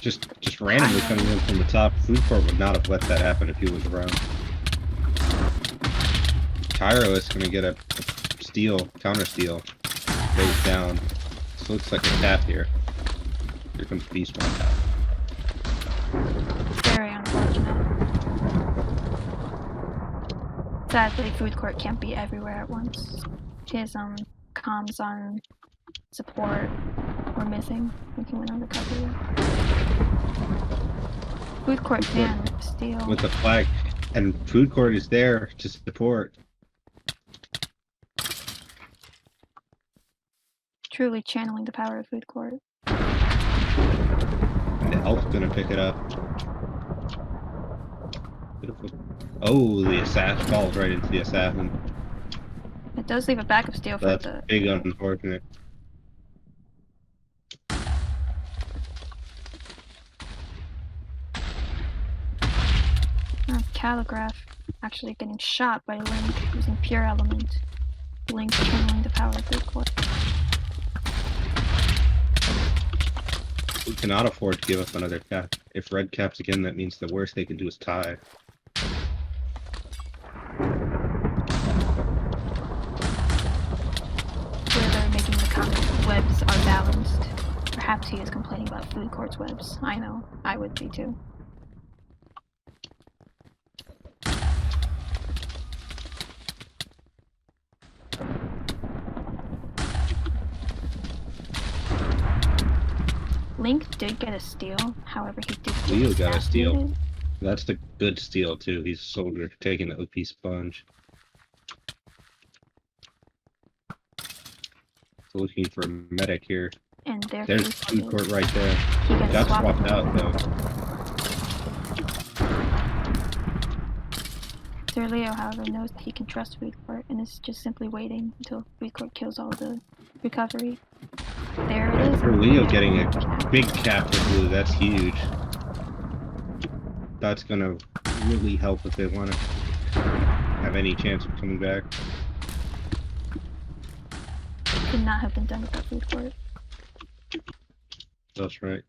Just randomly coming in from the top. Foodcourt would not have let that happen if he was around. Tyro is going to get a steal, counter steal. Face down. This looks like a tap here. Here comes Beast One tap. Very unfortunate. Sadly, Foodcourt can't be everywhere at once. His comms on support were missing when he went on recovery. Foodcourt can steal. With the flag, and Foodcourt is there to support. Truly channeling the power of Foodcourt. And the elf's gonna pick it up. Oh, the assassin falls right into the assassin. It does leave a backup steal for That's the... big unfortunate. Calligraph actually getting shot by Link using pure element. Link channeling the power of Foodcourt. We cannot afford to give up another cap. If red caps again, that means the worst they can do is tie. Whether making the comment webs are balanced. Perhaps he is complaining about Foodcourt's webs. I know, I would be too. Link did get a steal, however he did get Leo got a steal. assassinated. That's the good steal too. He's a soldier taking the OP sponge. So looking for a medic here. And There's Foodcourt right there. He Got swapped out though. Sir Leo, however, knows that he can trust Foodcourt and is just simply waiting until Foodcourt kills all the recovery. There it is. For Leo getting a big cap for blue, that's huge. That's gonna really help if they want to have any chance of coming back. Could not have been done without Foodcourt. That's right.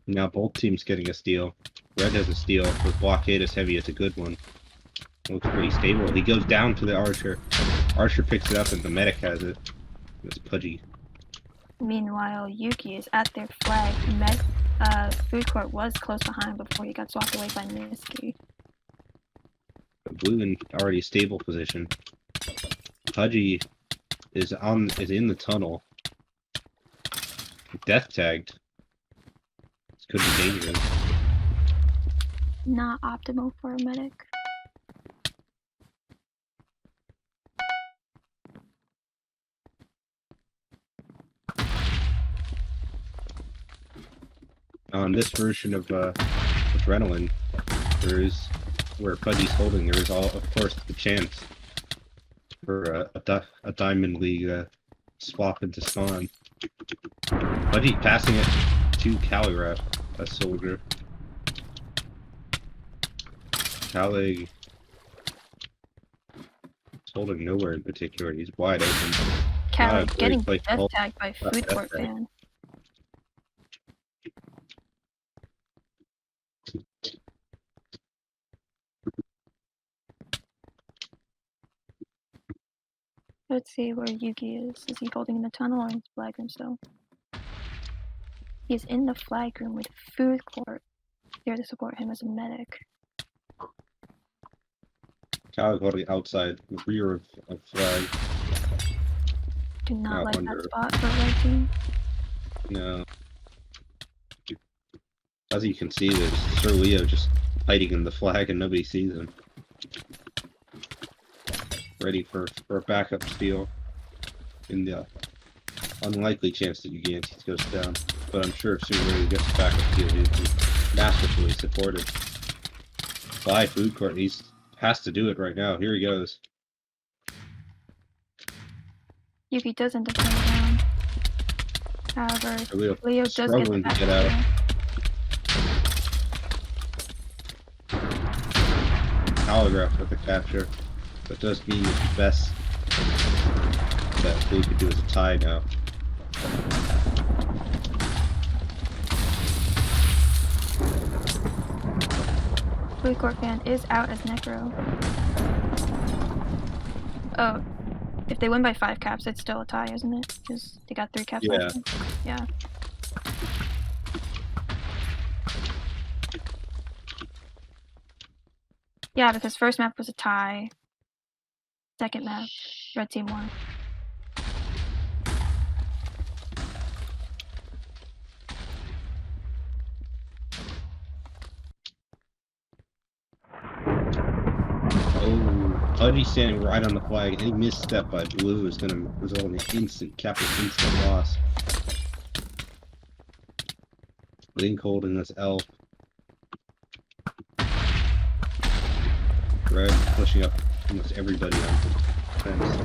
Now both teams getting a steal. Red has a steal. With blockade as heavy, it's a good one. Looks pretty stable. He goes down to the archer. Archer picks it up and the medic has it. It's pudgy. Meanwhile, Yuki is at their flag. Foodcourt was close behind before he got swapped away by Niski. Blue in already stable position. Pudgy is in the tunnel. Death tagged. This could be dangerous. Not optimal for a medic. On this version of Adrenaline, there is where Pudgy's holding. There is of course, the chance for a Diamond League swap into spawn. Pudgy passing it to Caligrat, a soldier. Calig is holding nowhere in particular. He's wide open. Calig getting death tagged by Foodcourt fan. Let's see where Yuki is. Is he holding in the tunnel or in his flag room still? He is in the flag room with Foodcourt there to support him as a medic. Calig holding outside, the rear of flag. Do not like that spot for red team. No. As you can see, there's Sir Leo just hiding in the flag and nobody sees him. Ready for a backup steal in the unlikely chance that Ugantes goes down. But I'm sure if Sir Leo gets a backup steal, he'll be masterfully supported by Foodcourt. He has to do it right now. Here he goes. Yuki does end up going down. However, Leo does get the back out. Holograph with the capture. That does mean it's the best that Blue could do is a tie now. Foodcourt fan is out as Necro. Oh, if they win by 5 caps, it's still a tie, isn't it? Because they got 3 caps left. Yeah. Yeah, because first map was a tie. Second map, red team won. Oh, Pudgy standing right on the flag. Any misstep by Blue is going to result in an instant loss. Link holding this elf. Red pushing up almost everybody on the fence.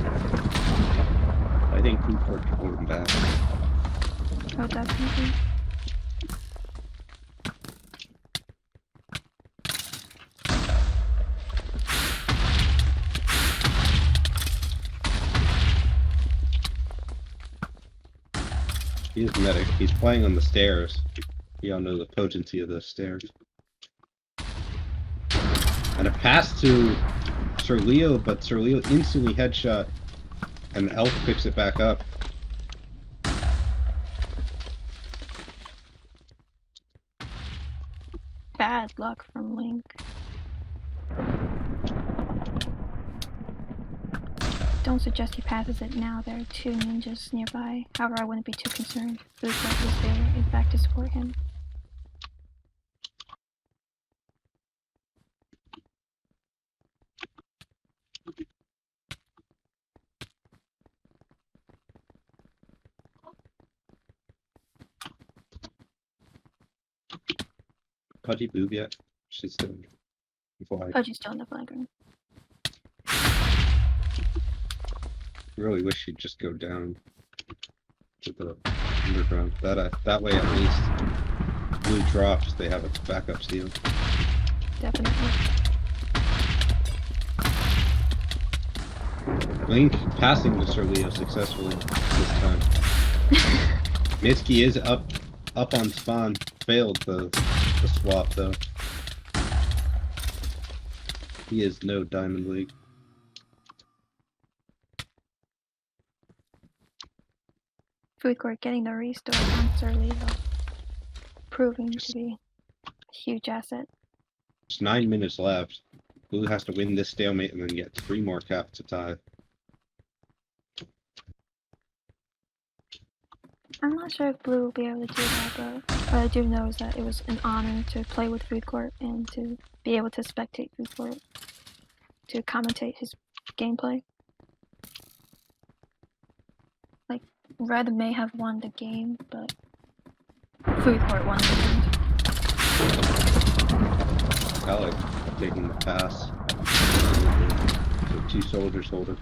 I think Foodcourt can hold him back. Oh, definitely. He is medic. He's playing on the stairs. You all know the potency of those stairs. And a pass to Sir Leo, but Sir Leo instantly headshot, and the elf picks it back up. Bad luck from Link. Don't suggest he passes it now. There are 2 ninjas nearby. However, I wouldn't be too concerned. Foodcourt is there, in fact, to support him. Pudgy boob yet? She's still flying. Pudgy's still in the flag room. Really wish she'd just go down to the underground. That way at least blue drops, they have a backup steal. Definitely. Link passing to Sir Leo successfully this time. Mitsuki is up on spawn. Failed the swap though. He is no Diamond League. Foodcourt getting the restore on Sir Leo. Proving to be a huge asset. There's 9 minutes left. Blue has to win this stalemate and then get 3 more caps to tie. I'm not sure if Blue will be able to do that, but what I do know is that it was an honor to play with Foodcourt and to be able to spectate Foodcourt, to commentate his gameplay. Like, Red may have won the game, but Foodcourt won the game. Alec taking the pass. So 2 soldiers hold it.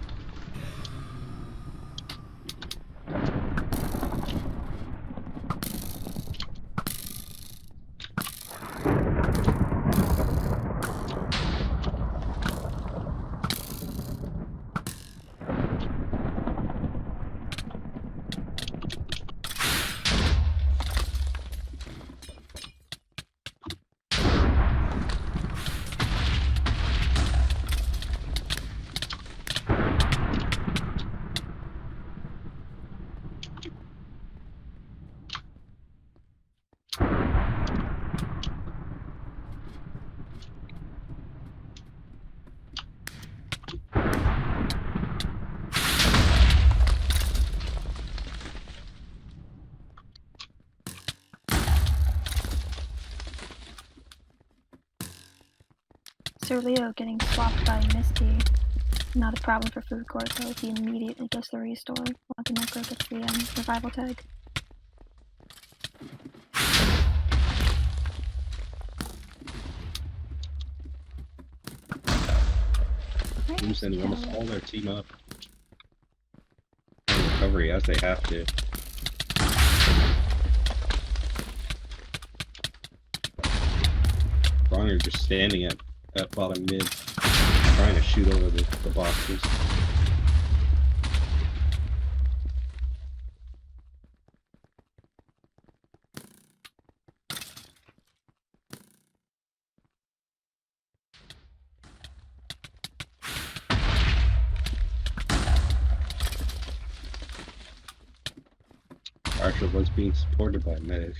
Sir Leo getting swapped by Misty. Not a problem for Foodcourt, though. He immediately gets the restore. While the Necro gets the revival tag. Blue sending almost all their team up. Recovery as they have to. Bronger just standing at bottom mid, trying to shoot over the boxes. Archer was being supported by medic.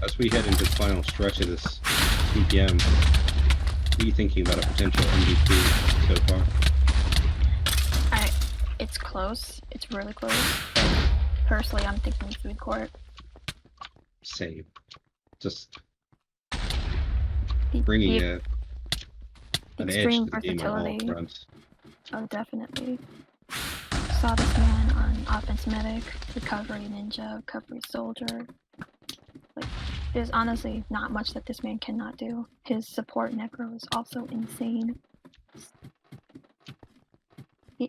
As we head into the final stretch of this PPM, what are you thinking about a potential MVP so far? It's close. It's really close. But personally, I'm thinking Foodcourt. Same. Just bringing an edge to the game on all fronts. Oh, definitely. Saw this man on offense medic, recovery ninja, recovery soldier. Like, there's honestly not much that this man cannot do. His support necro is also insane.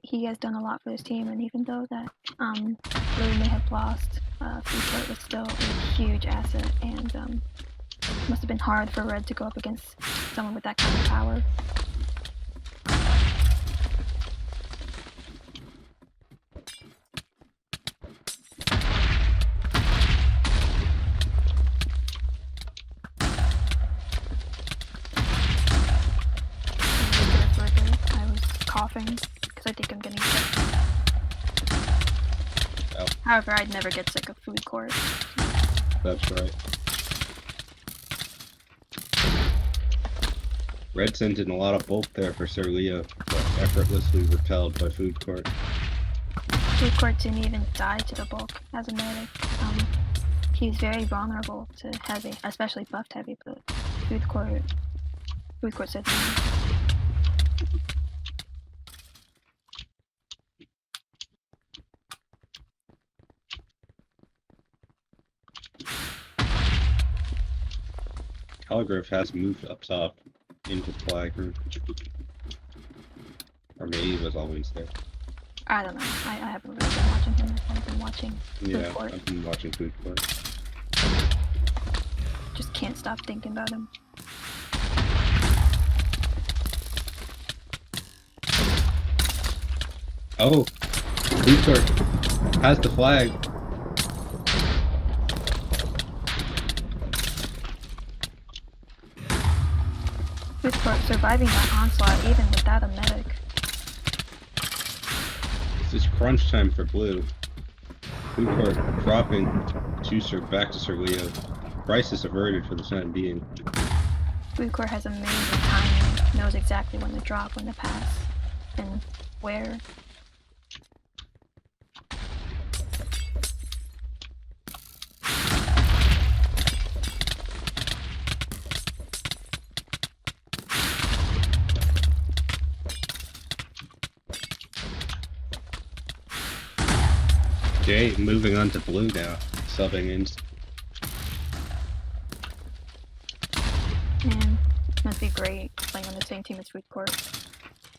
he has done a lot for his team, and even though that Blue may have lost, Foodcourt was still a huge asset, and must have been hard for Red to go up against someone with that kind of power. I was coughing because I think I'm getting sick. Oh. However, I'd never get sick of Foodcourt. That's right. Red sent in a lot of bulk there for Sir Leo, but effortlessly repelled by Foodcourt. Foodcourt didn't even die to the bulk as a medic. He's very vulnerable to heavy, especially buffed heavy, but Foodcourt said no. Telegraph has moved up top into the flag room. Or maybe he was always there. I don't know. I haven't really been watching him. I've been watching Yeah, Foodcourt. I've been watching Foodcourt. Just can't stop thinking about him. Oh! Foodcourt has the flag. Foodcourt surviving that onslaught even without a medic. This is crunch time for Blue. Foodcourt dropping back to Sir Leo. Crisis averted for the time being. Foodcourt has amazing timing, knows exactly when to drop, when to pass, and where. Jay moving on to Blue now, subbing in. Man, must be great playing on the same team as Foodcourt.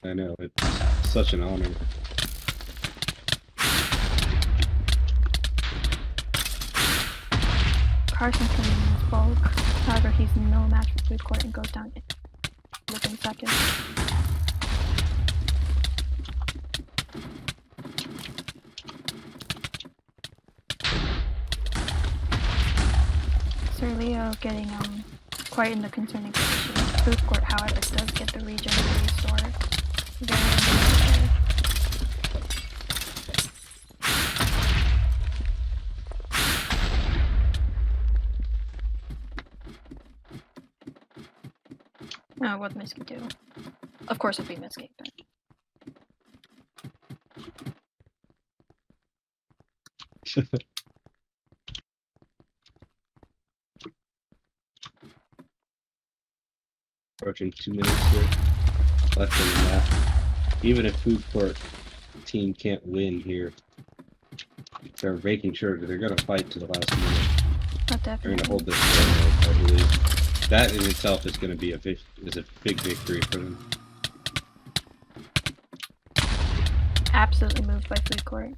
I know, it's such an honor. Carson coming in his bulk. However, he's no match for Foodcourt and goes down within seconds. Sir Leo getting quite in the concerning position. Foodcourt, however, does get the regen to restore. Very necessary. Oh, what'd Miski do? Of course it'd be Miski, but... Approaching 2 minutes here left in the map. Even if Foodcourt team can't win here, they're making sure that they're going to fight to the last minute. Oh, They're going to definitely. hold this score, I believe. That in itself is going to be a big victory for them. Absolutely moved by Foodcourt.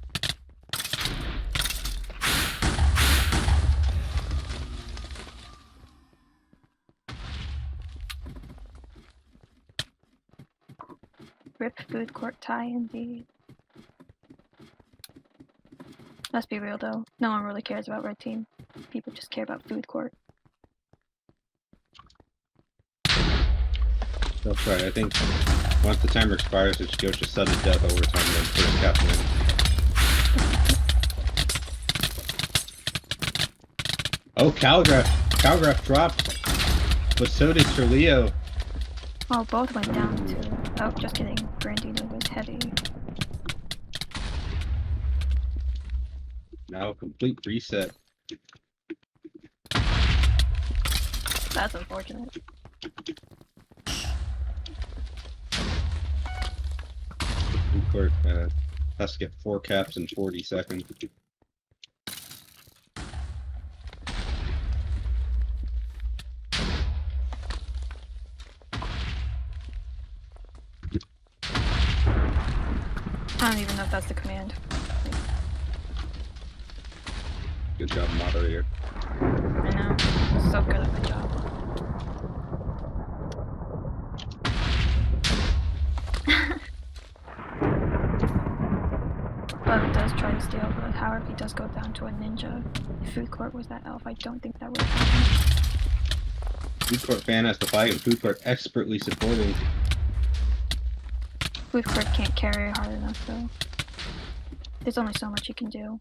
Rip Foodcourt tie indeed. Let's be real though, no one really cares about Red Team. People just care about Foodcourt. That's right, I think once the timer expires, it goes to sudden death overtime and then first cap win. Oh, Calgraph dropped, but so did Sir Leo. Oh, both went down to... Oh, just kidding. Brandino was heavy. Now a complete reset. That's unfortunate. Foodcourt has to get 4 caps in 40 seconds. I don't even know if that's the command. Good job, moderator. I know. I'm so good at my job. Bug does try to steal, but however he does go down to a ninja. If Foodcourt was that elf, I don't think that would have happened. Foodcourt fan has to fight, and Foodcourt expertly supporting. Foodcourt can't carry hard enough, though. There's only so much you can do.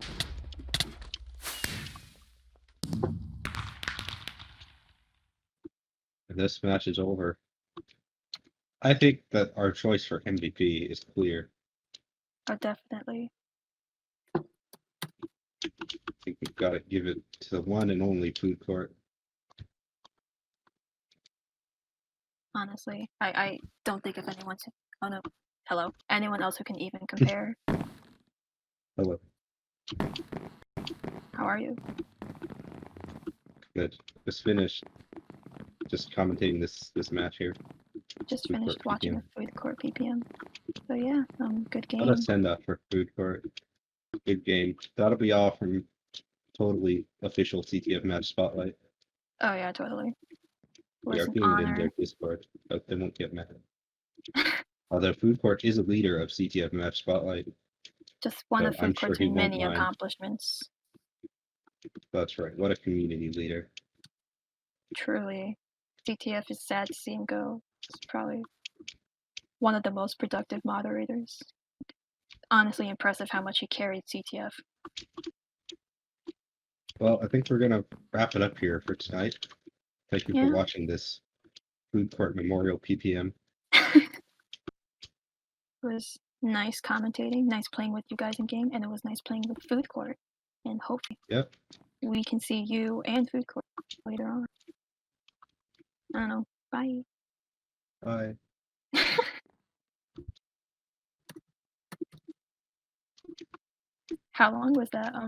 And this match is over. I think that our choice for MVP is clear. Oh, definitely. I think we've got to give it to the one and only Foodcourt. Honestly, I don't think of anyone. Oh no, hello. Anyone else who can even compare. Hello. How are you? Good. Just finished. Just commentating this match here. Just Foodcourt finished watching a Foodcourt PPM. So yeah, good game. What a send up for Foodcourt. Good game. That'll be all from totally official CTF match spotlight. Oh yeah, totally. We are doing it in their Discord, but they won't get mad. Although Foodcourt is a leader of CTF match spotlight. Just one of Foodcourt's many accomplishments. That's right. What a community leader. Truly. CTF is sad to see him go. He's probably one of the most productive moderators. Honestly impressive how much he carried CTF. Well, I think we're going to wrap it up here for tonight. Thank you for watching this Foodcourt Memorial PPM. It was nice commentating, nice playing with you guys in game, and it was nice playing with Foodcourt. And hopefully we can see you and Foodcourt later on. I don't know. Bye. Bye. How long was that?